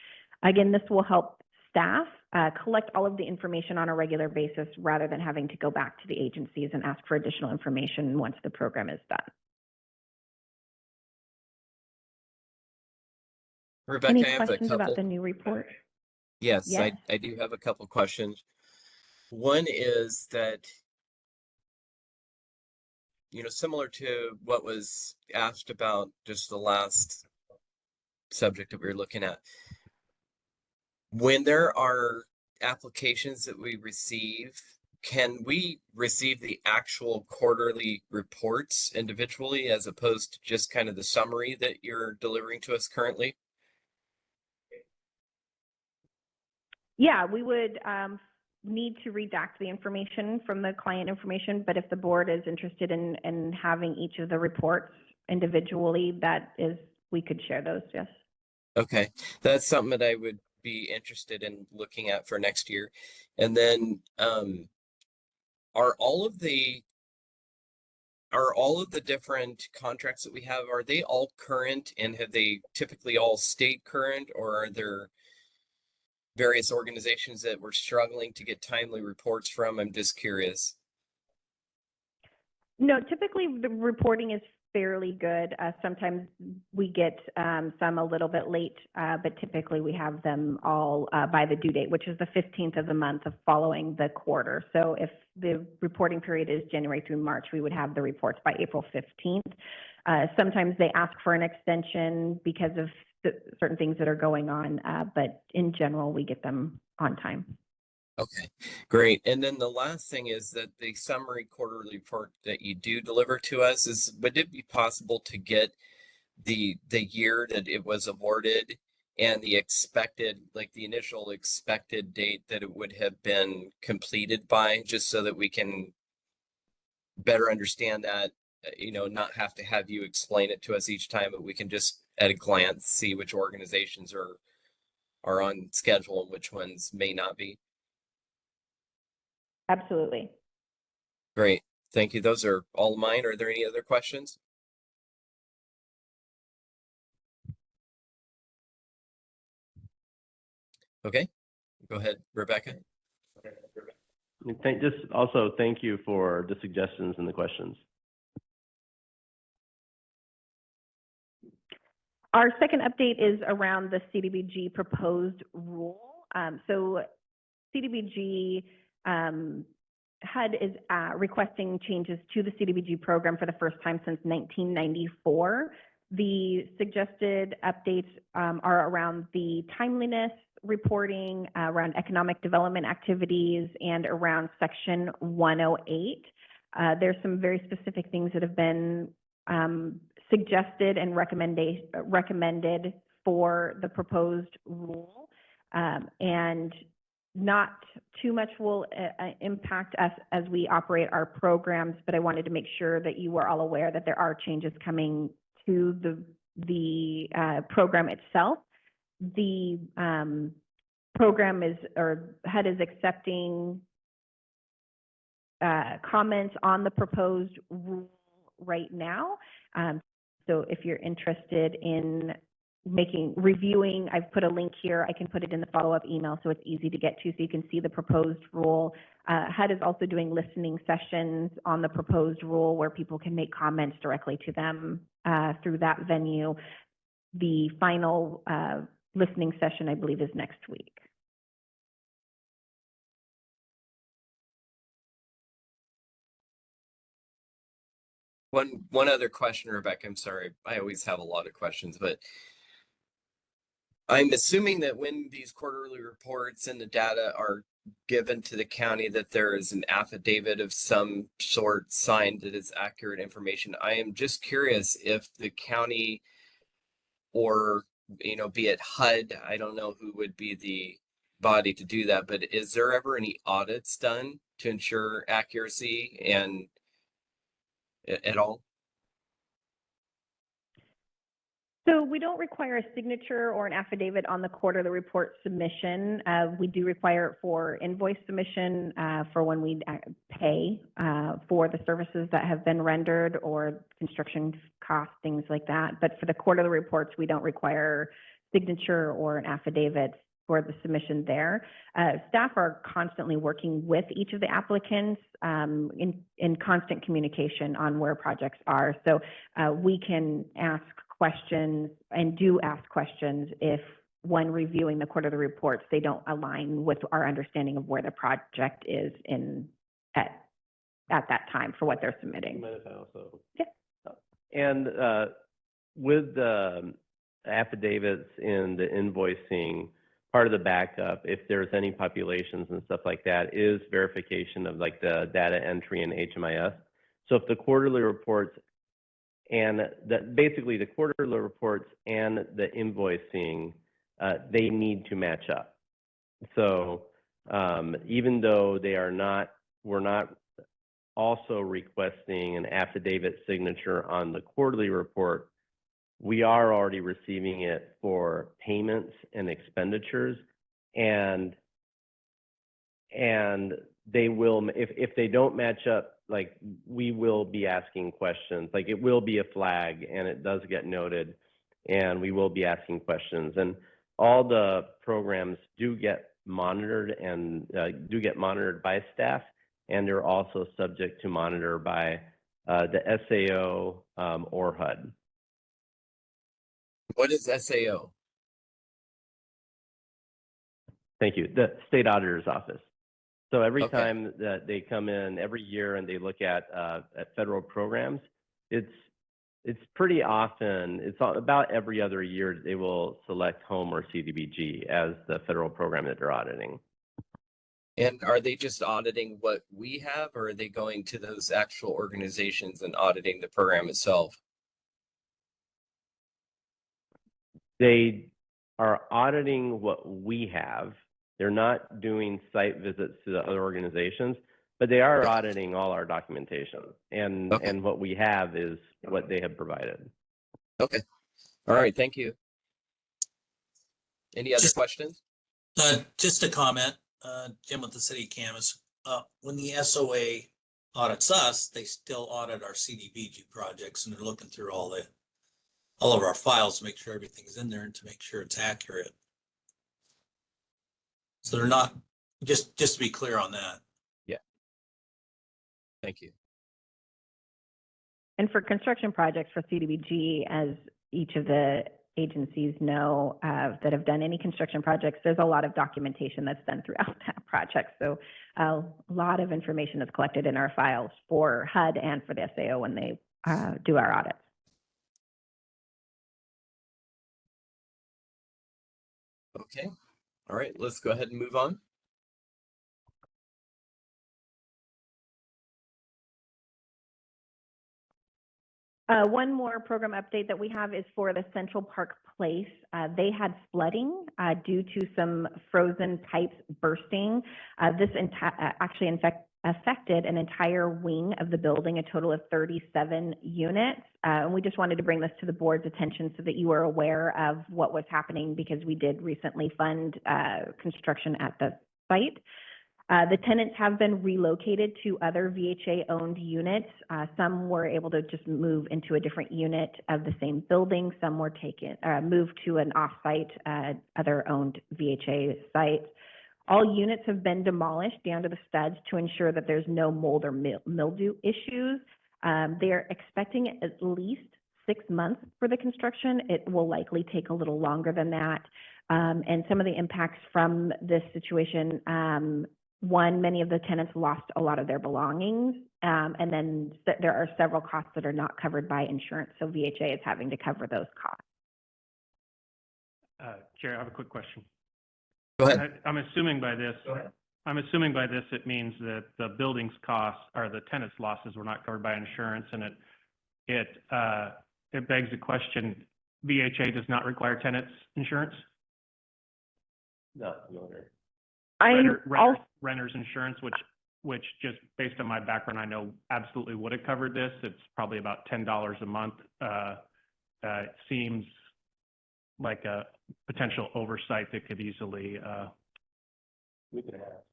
Speaker 2: Again, this will help staff collect all of the information on a regular basis rather than having to go back to the agencies and ask for additional information once the program is done.
Speaker 1: Rebecca,
Speaker 2: Any
Speaker 1: I have a
Speaker 2: questions about
Speaker 1: couple.
Speaker 2: the new report?
Speaker 1: Yes,
Speaker 2: Yes.
Speaker 1: I do have a couple questions. One is that, similar to what was asked about just the last subject that we were looking at, when there are applications that we receive, can we receive the actual quarterly reports individually as opposed to just kind of the summary that you're delivering to us currently?
Speaker 2: Yeah, we would need to redact the information from the client information, but if the board is interested in having each of the reports individually, we could share those, yes.
Speaker 1: Okay, that's something that I would be interested in looking at for next year. And then are all of the different contracts that we have, are they all current, and have they typically all stayed current, or are there various organizations that we're struggling to get timely reports from? I'm just curious.
Speaker 2: No, typically the reporting is fairly good. Sometimes we get some a little bit late, but typically we have them all by the due date, which is the 15th of the month of following the quarter. So if the reporting period is January through March, we would have the reports by April 15th. Sometimes they ask for an extension because of certain things that are going on, but in general, we get them on time.
Speaker 1: Okay, great. And then the last thing is that the summary quarterly report that you do deliver to us would it be possible to get the year that it was awarded and the expected, like the initial expected date that it would have been completed by, just so that we can better understand that, not have to have you explain it to us each time, but we can just at a glance see which organizations are on schedule and which ones may not be.
Speaker 2: Absolutely.
Speaker 1: Great. Thank you. Those are all mine. Are there any other questions? Okay, go ahead, Rebecca.
Speaker 9: Thank you for the suggestions and the questions.
Speaker 2: Our second update is around the CDBG proposed rule. So CDBG HUD is requesting changes to the CDBG program for the first time since 1994. The suggested updates are around the timeliness reporting, around economic development activities, and around Section 108. There's some very specific things that have been suggested and recommended for the proposed rule, and not too much will impact us as we operate our programs, but I wanted to make sure that you were all aware that there are changes coming to the program itself. The program HUD is accepting comments on the proposed rule right now. So if you're interested in reviewing, I've put a link here. I can put it in the follow-up email so it's easy to get to so you can see the proposed rule. HUD is also doing listening sessions on the proposed rule where people can make comments directly to them through that venue. The final listening session, I believe, is next week.
Speaker 1: One other question, Rebecca. I'm sorry. I always have a lot of questions, but I'm assuming that when these quarterly reports and the data are given to the county, that there is an affidavit of some sort signed that is accurate information. I am just curious if the county or, be it HUD, I don't know who would be the body to do that, but is there ever any audits done to ensure accuracy and at all?
Speaker 2: So we don't require a signature or an affidavit on the quarterly report submission. We do require it for invoice submission for when we pay for the services that have been rendered or construction costs, things like that. But for the quarterly reports, we don't require signature or an affidavit for the submission there. Staff are constantly working with each of the applicants in constant communication on where projects are. So we can ask questions and do ask questions if when reviewing the quarterly reports, they don't align with our understanding of where the project is at that time for what they're submitting.
Speaker 9: Mind if I also?
Speaker 2: Yeah.
Speaker 9: And with the affidavits in the invoicing, part of the backup, if there's any populations and stuff like that, is verification of like the data entry in HMIS. So if the quarterly reports and basically the quarterly reports and the invoicing, they need to match up. So even though we're not also requesting an affidavit signature on the quarterly report, we are already receiving it for payments and expenditures, and they will, if they don't match up, like we will be asking questions. Like it will be a flag, and it does get noted, and we will be asking questions. And all the programs do get monitored and do get monitored by staff, and they're also subject to monitor by the SAO or HUD.
Speaker 1: What is SAO?
Speaker 9: Thank you. The State Auditor's Office. So every
Speaker 1: Okay.
Speaker 9: time that they come in every year and they look at federal programs, it's pretty often, it's about every other year they will select home or CDBG as the federal program that they're auditing.
Speaker 1: And are they just auditing what we have, or are they going to those actual organizations and auditing the program itself?
Speaker 9: They are auditing what we have. They're not doing site visits to the other organizations, but they are auditing all our documentation. And what we have is what they have provided.
Speaker 1: Okay. All right. Thank you. Any other
Speaker 6: Just-
Speaker 1: questions?
Speaker 6: Just a comment, Jim with the city of Camas. When the SOA audits us, they still audit our CDBG projects, and they're looking through all of our files to make sure everything's in there and to make sure it's accurate. So they're not, just to be clear on that.
Speaker 1: Thank you.
Speaker 2: And for construction projects for CDBG, as each of the agencies know that have done any construction projects, there's a lot of documentation that's done throughout that project. So a lot of information is collected in our files for HUD and for the SAO when they do our audits.
Speaker 1: Okay. All right. Let's go ahead and move on.
Speaker 2: One more program update that we have is for the Central Park Place. They had flooding due to some frozen pipes bursting. This actually affected an entire wing of the building, a total of 37 units. And we just wanted to bring this to the board's attention so that you are aware of what was happening, because we did recently fund construction at the site. The tenants have been relocated to other VHA-owned units. Some were able to just move into a different unit of the same building. Some were moved to an off-site, other-owned VHA site. All units have been demolished down to the studs to ensure that there's no mold or mildew issues. They're expecting at least 6 months for the construction. It will likely take a little longer than that. And some of the impacts from this situation, one, many of the tenants lost a lot of their belongings, and then there are several costs that are not covered by insurance, so VHA is having to cover those costs.
Speaker 8: Chair, I have a quick question.
Speaker 1: Go ahead.
Speaker 8: I'm assuming by this, it means that the building's costs or the tenant's losses were not covered by insurance, and it begs the question: VHA does not require tenants insurance?
Speaker 9: No.
Speaker 8: Renter's insurance, which just based on my background, I know absolutely would have covered this. It's probably about $10 a month. It seems like a potential oversight that could easily,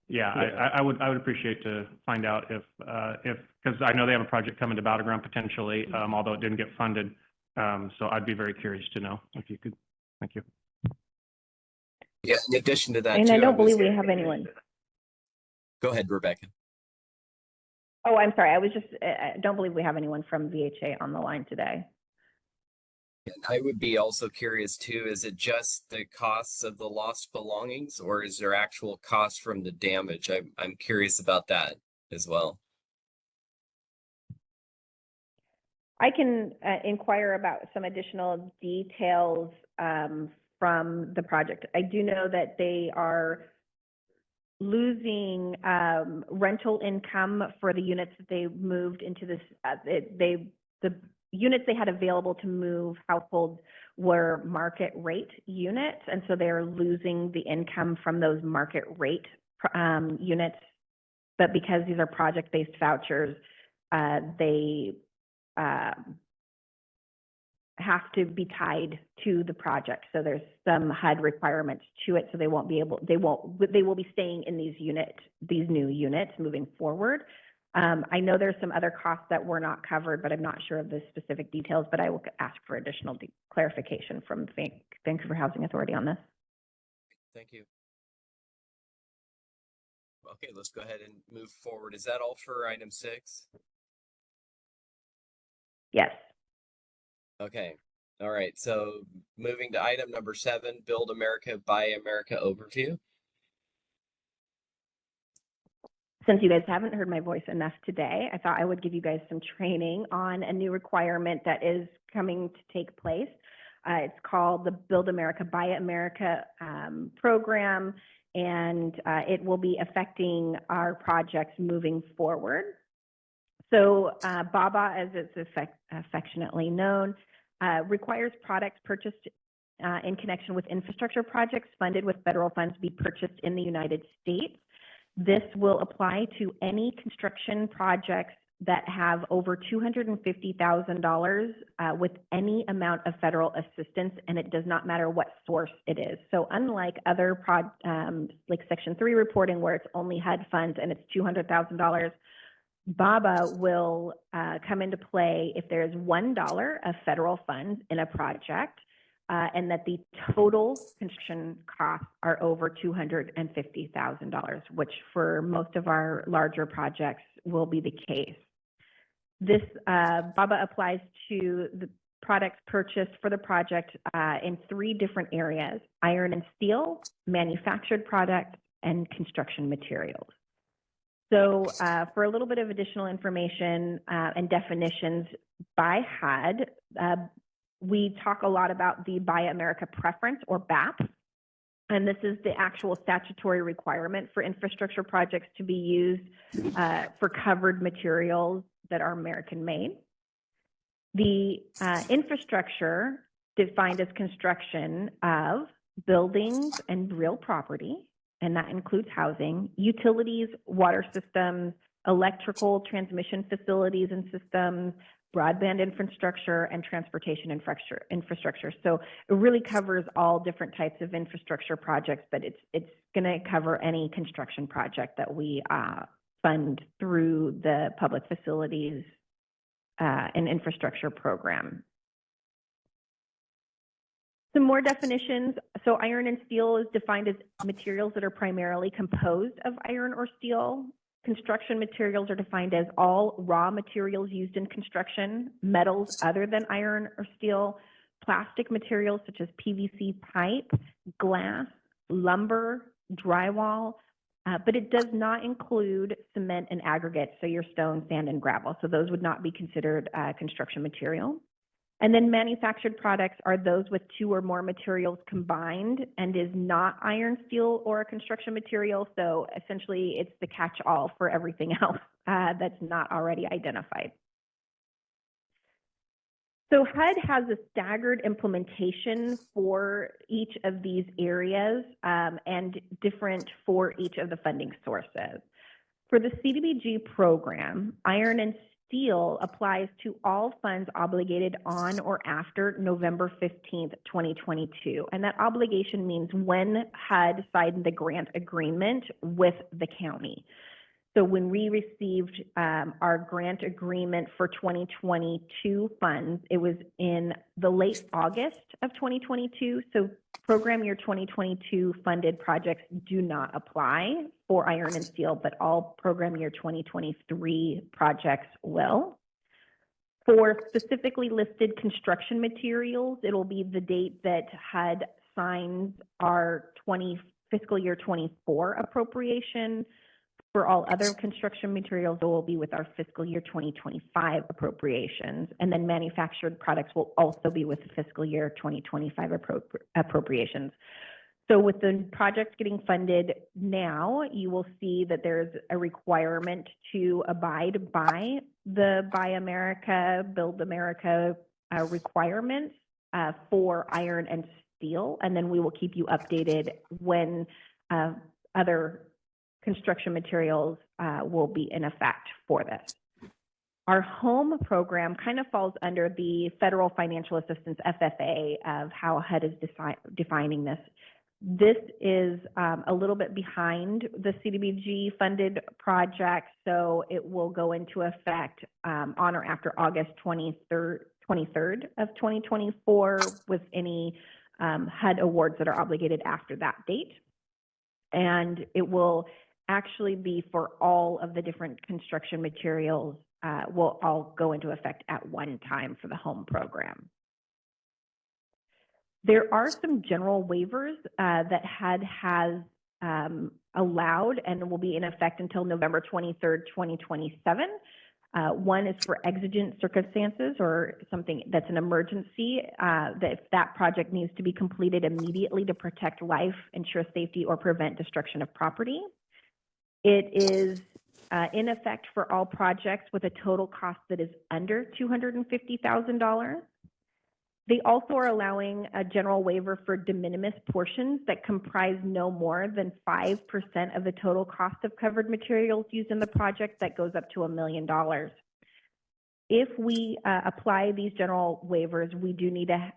Speaker 8: yeah, I would appreciate to find out if, because I know they have a project coming to Battleground potentially, although it didn't get funded. So I'd be very curious to know if you could. Thank you.
Speaker 1: Yeah, in addition to that,
Speaker 2: And
Speaker 1: too,
Speaker 2: I don't
Speaker 1: was-
Speaker 2: believe we have anyone.
Speaker 1: Go ahead, Rebecca.
Speaker 2: Oh, I'm sorry. I was just, I don't believe we have anyone from VHA on the line today.
Speaker 1: And I would be also curious too, is it just the costs of the lost belongings, or is there actual cost from the damage? I'm curious about that as well.
Speaker 2: I can inquire about some additional details from the project. I do know that they are losing rental income for the units that they moved into this. The units they had available to move households were market rate units, and so they're losing the income from those market rate units. But because these are project-based vouchers, they have to be tied to the project. So there's some HUD requirements to it, so they won't be able, they will be staying in these new units moving forward. I know there's some other costs that were not covered, but I'm not sure of the specific details, but I will ask for additional clarification from Vancouver Housing Authority on this.
Speaker 1: Thank you. Okay, let's go ahead and move forward. Is that all for item 6?
Speaker 2: Yes.
Speaker 1: Okay. All right. So moving to item number 7, Build America, Buy America overview.
Speaker 2: Since you guys haven't heard my voice enough today, I thought I would give you guys some training on a new requirement that is coming to take place. It's called the Build America, Buy America program, and it will be affecting our projects moving forward. So BABA, as it's affectionately known, requires products purchased in connection with infrastructure projects funded with federal funds to be purchased in the United States. This will apply to any construction projects that have over $250,000 with any amount of federal assistance, and it does not matter what source it is. So unlike other like Section 3 reporting where it's only HUD funds and it's $200,000, BABA will come into play if there's $1 of federal funds in a project and that the total construction costs are over $250,000, which for most of our larger projects will be the case. This BABA applies to the products purchased for the project in 3 different areas: iron and steel, manufactured products, and construction materials. So for a little bit of additional information and definitions by HUD, we talk a lot about the Buy America preference, or BAP, and this is the actual statutory requirement for infrastructure projects to be used for covered materials that are American made. The infrastructure defined as construction of buildings and real property, and that includes housing, utilities, water systems, electrical transmission facilities and systems, broadband infrastructure, and transportation infrastructure. So it really covers all different types of infrastructure projects, but it's going to cover any construction project that we fund through the Public Facilities and Infrastructure Program. Some more definitions. So iron and steel is defined as materials that are primarily composed of iron or steel. Construction materials are defined as all raw materials used in construction, metals other than iron or steel, plastic materials such as PVC pipe, glass, lumber, drywall, but it does not include cement and aggregates, so your stone, sand, and gravel. So those would not be considered construction material. And then manufactured products are those with 2 or more materials combined and is not iron, steel, or a construction material. So essentially, it's the catch-all for everything else that's not already identified. So HUD has a staggered implementation for each of these areas and different for each of the funding sources. For the CDBG program, iron and steel applies to all funds obligated on or after November 15th, 2022. And that obligation means when HUD signed the grant agreement with the county. So when we received our grant agreement for 2022 funds, it was in the late August of 2022. So program year 2022 funded projects do not apply for iron and steel, but all program year 2023 projects will. For specifically listed construction materials, it'll be the date that HUD signs our fiscal year 24 appropriation. For all other construction materials, it will be with our fiscal year 2025 appropriations. And then manufactured products will also be with the fiscal year 2025 appropriations. So with the projects getting funded now, you will see that there's a requirement to abide by the Buy America, Build America requirements for iron and steel. And then we will keep you updated when other construction materials will be in effect for this. Our home program kind of falls under the Federal Financial Assistance, FFA, of how HUD is defining this. This is a little bit behind the CDBG funded project, so it will go into effect on or after August 23rd of 2024 with any HUD awards that are obligated after that date. And it will actually be for all of the different construction materials will all go into effect at one time for the home program. There are some general waivers that HUD has allowed and will be in effect until November 23rd, 2027. One is for exigent circumstances or something that's an emergency, that if that project needs to be completed immediately to protect life, ensure safety, or prevent destruction of property. It is in effect for all projects with a total cost that is under $250,000. They also are allowing a general waiver for de minimis portions that comprise no more than 5% of the total cost of covered materials used in the project. That goes up to $1 million. If we apply these general waivers, we do need to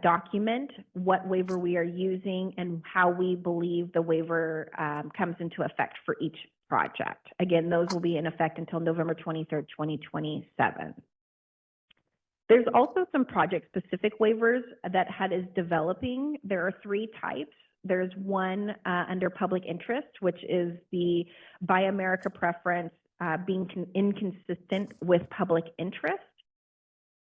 Speaker 2: document what waiver we are using and how we believe the waiver comes into effect for each project. Again, those will be in effect until November 23rd, 2027. There's also some project-specific waivers that HUD is developing. There are 3 types. There's one under public interest, which is the Buy America preference being inconsistent with public interest.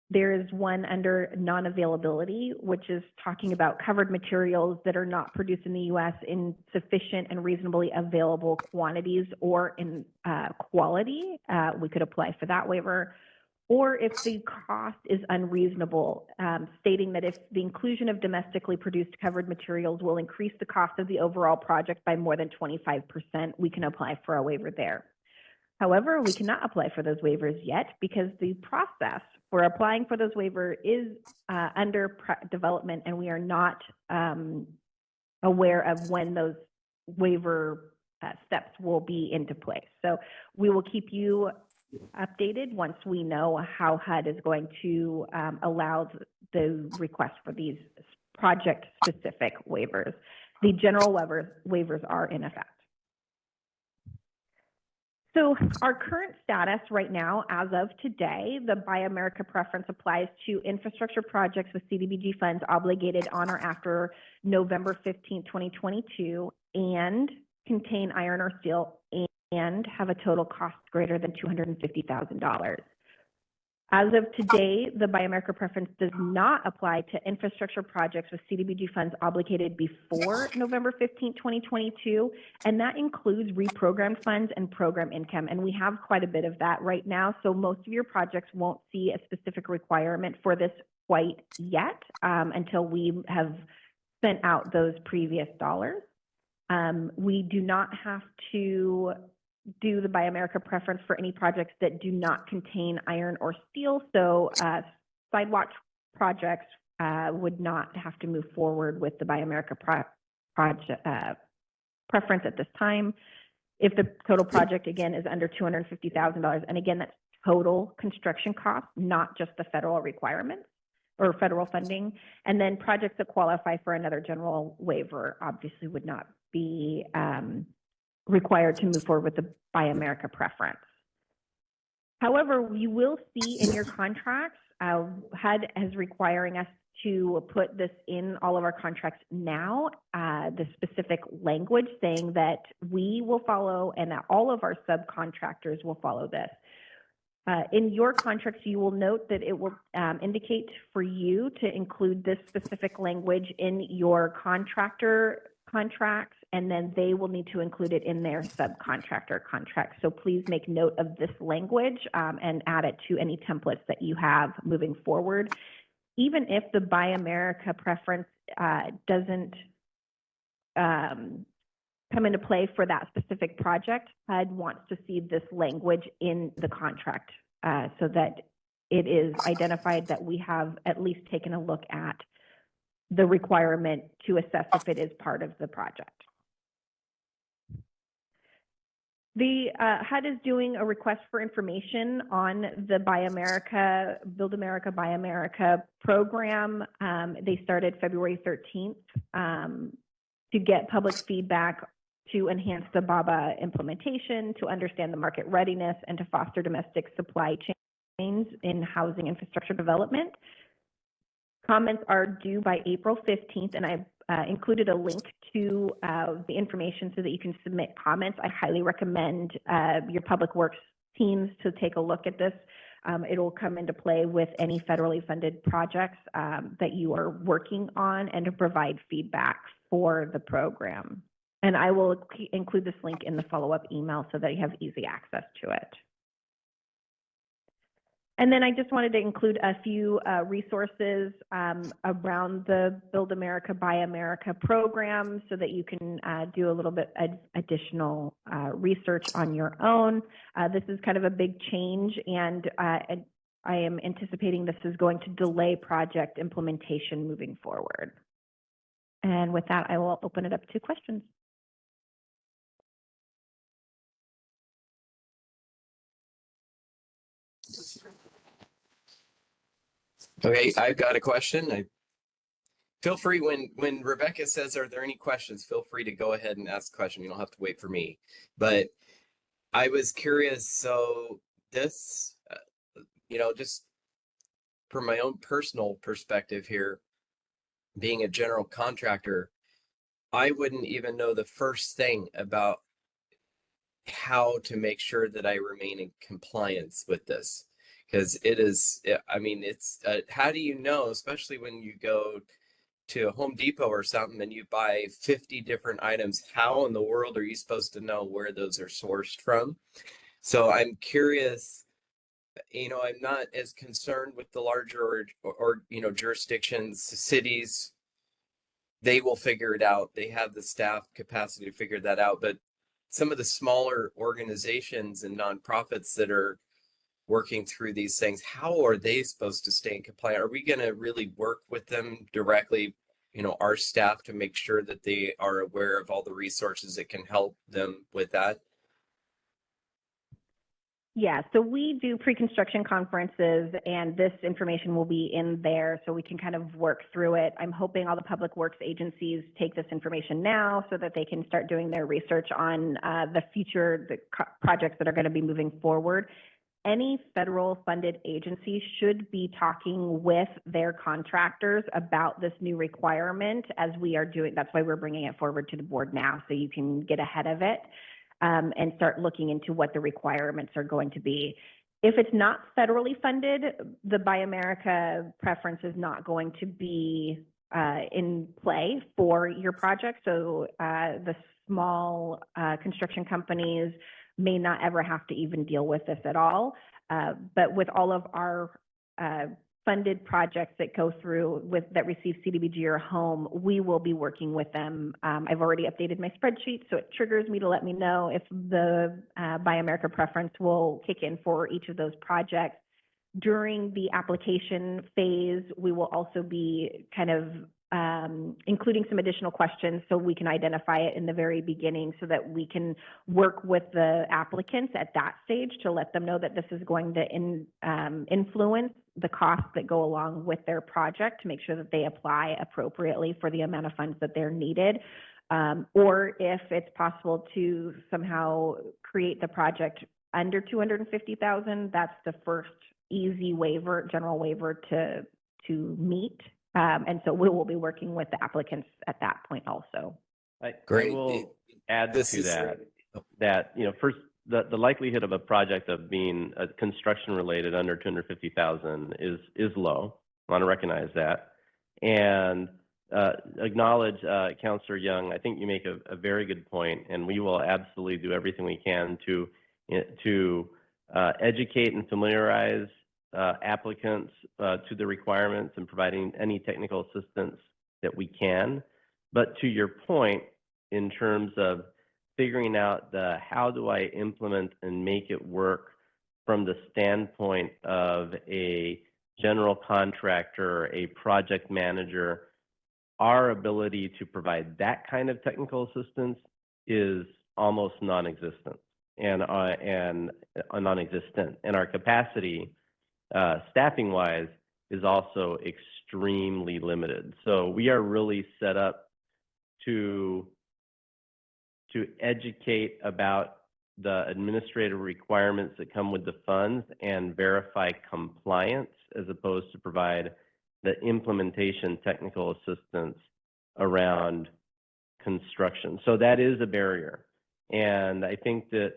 Speaker 2: There is one under non-availability, which is talking about covered materials that are not produced in the U.S. in sufficient and reasonably available quantities or in quality. We could apply for that waiver. Or if the cost is unreasonable, stating that if the inclusion of domestically produced covered materials will increase the cost of the overall project by more than 25%, we can apply for a waiver there. However, we cannot apply for those waivers yet because the process for applying for those waivers is under development, and we are not aware of when those waiver steps will be into place. So we will keep you updated once we know how HUD is going to allow the request for these project-specific waivers. The general waivers are in effect. So our current status right now, as of today, the Buy America preference applies to infrastructure projects with CDBG funds obligated on or after November 15, 2022, and contain iron or steel and have a total cost greater than $250,000. As of today, the Buy America preference does not apply to infrastructure projects with CDBG funds obligated before November 15, 2022, and that includes reprogrammed funds and program income. And we have quite a bit of that right now, so most of your projects won't see a specific requirement for this quite yet until we have spent out those previous dollars. We do not have to do the Buy America preference for any projects that do not contain iron or steel. So sidewalk projects would not have to move forward with the Buy America preference at this time. If the total project, again, is under $250,000, and again, that's total construction costs, not just the federal requirements or federal funding. And then projects that qualify for another general waiver obviously would not be required to move forward with the Buy America preference. However, you will see in your contracts, HUD is requiring us to put this in all of our contracts now, the specific language saying that we will follow and that all of our subcontractors will follow this. In your contracts, you will note that it will indicate for you to include this specific language in your contractor contracts, and then they will need to include it in their subcontractor contracts. So please make note of this language and add it to any templates that you have moving forward. Even if the Buy America preference doesn't come into play for that specific project, HUD wants to see this language in the contract so that it is identified that we have at least taken a look at the requirement to assess if it is part of the project. The HUD is doing a request for information on the Buy America, Build America, Buy America program. They started February 13th to get public feedback to enhance the BABA implementation, to understand the market readiness, and to foster domestic supply chains in housing infrastructure development. Comments are due by April 15th, and I've included a link to the information so that you can submit comments. I highly recommend your public works teams to take a look at this. It will come into play with any federally funded projects that you are working on and to provide feedback for the program. And I will include this link in the follow-up email so that you have easy access to it. And then I just wanted to include a few resources around the Build America, Buy America program so that you can do a little bit additional research on your own. This is kind of a big change, and I am anticipating this is going to delay project implementation moving forward. And with that, I will open it up to questions.
Speaker 1: Okay, I've got a question. Feel free when Rebecca says, "Are there any questions?" Feel free to go ahead and ask a question. You don't have to wait for me. But I was curious. So this, just from my own personal perspective here, being a general contractor, I wouldn't even know the first thing about how to make sure that I remain in compliance with this. Because it is, I mean, it's, how do you know, especially when you go to a Home Depot or something and you buy 50 different items, how in the world are you supposed to know where those are sourced from? So I'm curious, I'm not as concerned with the larger or jurisdictions, cities. They will figure it out. They have the staff capacity to figure that out. But some of the smaller organizations and nonprofits that are working through these things, how are they supposed to stay in compliance? Are we going to really work with them directly, our staff, to make sure that they are aware of all the resources that can help them with that?
Speaker 2: Yeah, so we do pre-construction conferences, and this information will be in there so we can kind of work through it. I'm hoping all the public works agencies take this information now so that they can start doing their research on the projects that are going to be moving forward. Any federal funded agency should be talking with their contractors about this new requirement as we are doing. That's why we're bringing it forward to the board now, so you can get ahead of it and start looking into what the requirements are going to be. If it's not federally funded, the Buy America preference is not going to be in play for your project. So the small construction companies may not ever have to even deal with this at all. But with all of our funded projects that go through that receive CDBG or home, we will be working with them. I've already updated my spreadsheet, so it triggers me to let me know if the Buy America preference will kick in for each of those projects. During the application phase, we will also be kind of including some additional questions so we can identify it in the very beginning so that we can work with the applicants at that stage to let them know that this is going to influence the costs that go along with their project to make sure that they apply appropriately for the amount of funds that they're needed. Or if it's possible to somehow create the project under 250,000, that's the first easy waiver, general waiver to meet. And so we will be working with the applicants at that point also.
Speaker 9: I
Speaker 1: Great.
Speaker 9: will add
Speaker 1: This
Speaker 9: to
Speaker 1: is-
Speaker 9: that, first, the likelihood of a project of being construction related under 250,000 is low. I want to recognize that. And acknowledge, Councillor Young, I think you make a very good point, and we will absolutely do everything we can to educate and familiarize applicants to the requirements and providing any technical assistance that we can. But to your point, in terms of figuring out how do I implement and make it work from the standpoint of a general contractor, a project manager, our ability to provide that kind of technical assistance is almost non-existent and non-existent. And our capacity, staffing-wise, is also extremely limited. So we are really set up to educate about the administrative requirements that come with the funds and verify compliance, as opposed to provide the implementation technical assistance around construction. So that is a barrier. And I think that,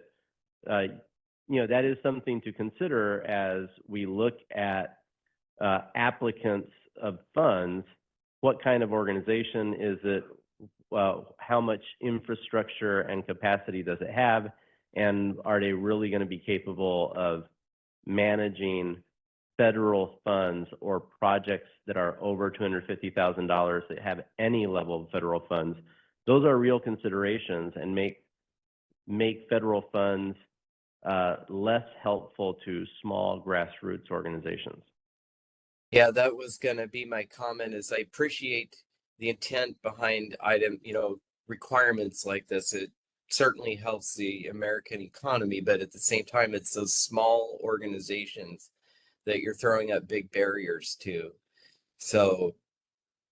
Speaker 9: that is something to consider as we look at applicants of funds. What kind of organization is it? How much infrastructure and capacity does it have? And are they really going to be capable of managing federal funds or projects that are over $250,000 that have any level of federal funds? Those are real considerations and make federal funds less helpful to small grassroots organizations.
Speaker 1: Yeah, that was going to be my comment. Is I appreciate the intent behind requirements like this. It certainly helps the American economy, but at the same time, it's those small organizations that you're throwing up big barriers to. So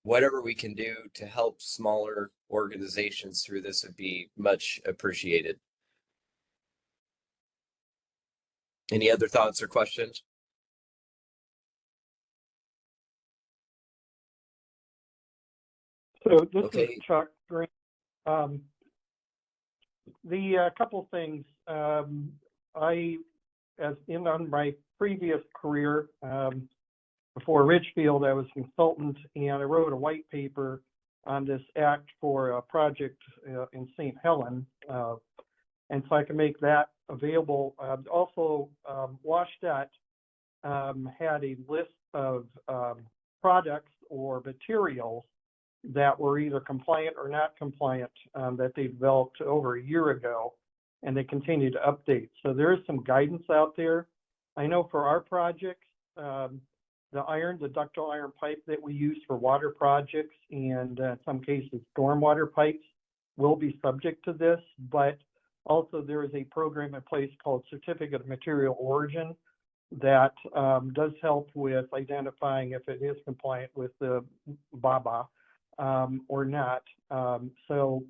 Speaker 1: whatever we can do to help smaller organizations through this would be much appreciated. Any other thoughts or questions?
Speaker 4: So this
Speaker 1: Okay.
Speaker 4: is Chuck Green. The couple things, on my previous career, before Richfield, I was a consultant, and I wrote a white paper on this act for a project in St. Helen, and so I can make that available. Also, WashDOT had a list of products or materials that were either compliant or not compliant that they developed over a year ago, and they continue to update. So there is some guidance out there. I know for our projects, the ductile iron pipe that we use for water projects and in some cases stormwater pipes will be subject to this, but also there is a program in place called Certificate of Material Origin that does help with identifying if it is compliant with the BABA or not. So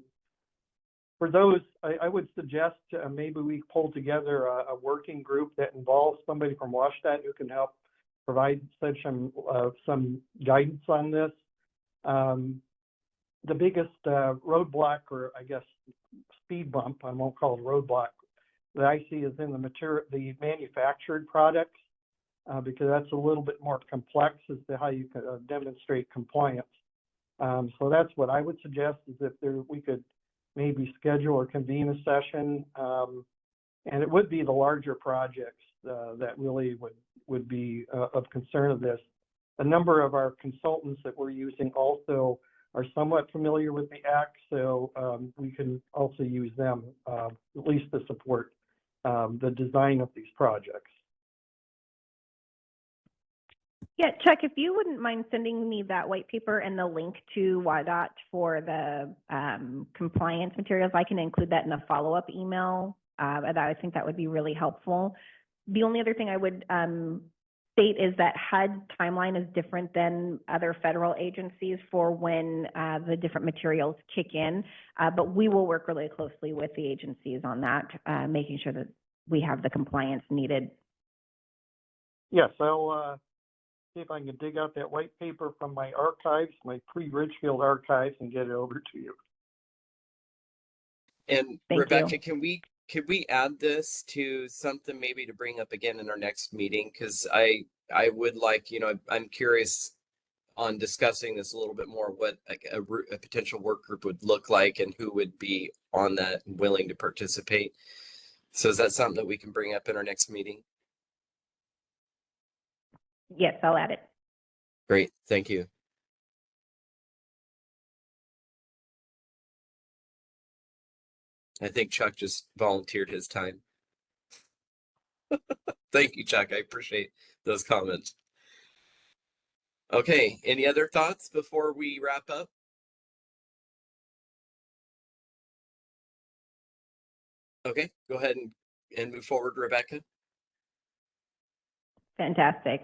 Speaker 4: for those, I would suggest maybe we pull together a working group that involves somebody from WashDOT who can help provide some guidance on this. The biggest roadblock, or I guess speed bump, I won't call it roadblock, that I see is in the manufactured products, because that's a little bit more complex as to how you can demonstrate compliance. So that's what I would suggest, is if we could maybe schedule or convene a session, and it would be the larger projects that really would be of concern of this. A number of our consultants that we're using also are somewhat familiar with the Act, so we can also use them at least to support the design of these projects.
Speaker 2: Yeah, Chuck, if you wouldn't mind sending me that white paper and the link to WYDOT for the compliance materials, I can include that in a follow-up email. And I think that would be really helpful. The only other thing I would state is that HUD timeline is different than other federal agencies for when the different materials kick in. But we will work really closely with the agencies on that, making sure that we have the compliance needed.
Speaker 4: Yes, I'll see if I can dig out that white paper from my archives, my pre-Ridgefield archives, and get it over to you.
Speaker 1: And
Speaker 2: Thank
Speaker 1: Rebecca,
Speaker 2: you.
Speaker 1: can we add this to something maybe to bring up again in our next meeting? Because I would like, I'm curious on discussing this a little bit more, what like a potential work group would look like and who would be on that and willing to participate. So is that something that we can bring up in our next meeting?
Speaker 2: Yes, I'll add it.
Speaker 1: Great, thank you. I think Chuck just volunteered his time. Thank you, Chuck. I appreciate those comments. Okay, any other thoughts before we wrap up? Okay, go ahead and move forward, Rebecca.
Speaker 2: Fantastic.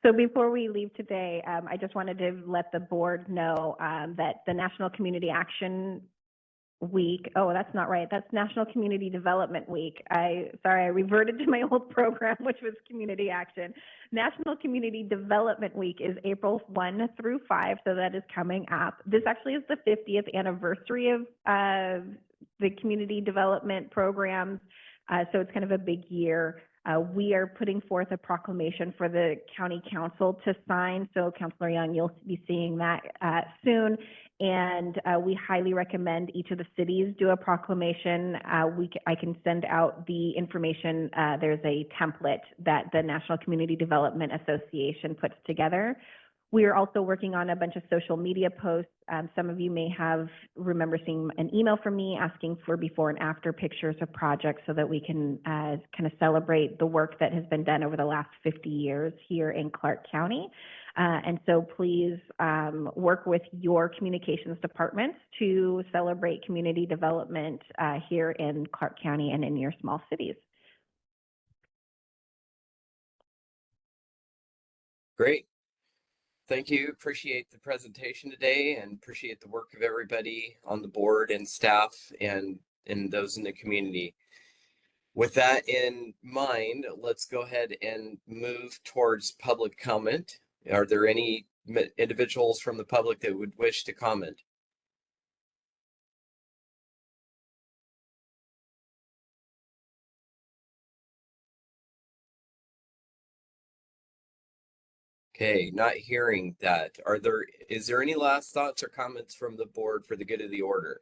Speaker 2: So before we leave today, I just wanted to let the board know that the National Community Action Week, oh, that's not right. That's National Community Development Week. Sorry, I reverted to my old program, which was Community Action. National Community Development Week is April 1 through 5, so that is coming up. This actually is the 50th anniversary of the community development programs, so it's kind of a big year. We are putting forth a proclamation for the county council to sign. So Councilor Young, you'll be seeing that soon. And we highly recommend each of the cities do a proclamation. I can send out the information. There's a template that the National Community Development Association puts together. We are also working on a bunch of social media posts. Some of you may remember seeing an email from me asking for before and after pictures of projects so that we can kind of celebrate the work that has been done over the last 50 years here in Clark County. And so please work with your communications departments to celebrate community development here in Clark County and in your small cities.
Speaker 1: Great. Thank you. Appreciate the presentation today and appreciate the work of everybody on the board and staff and those in the community. With that in mind, let's go ahead and move towards public comment. Are there any individuals from the public that would wish to comment? Okay, not hearing that. Is there any last thoughts or comments from the board for the good of the order?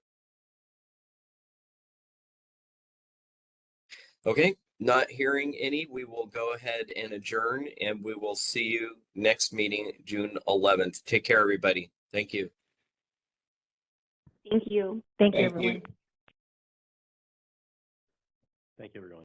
Speaker 1: Okay, not hearing any, we will go ahead and adjourn and we will see you next meeting, June 11th. Take care, everybody. Thank you.
Speaker 7: Thank you.
Speaker 2: Thank you,
Speaker 5: Thank
Speaker 2: everyone.
Speaker 5: you.
Speaker 9: Thank you, everyone.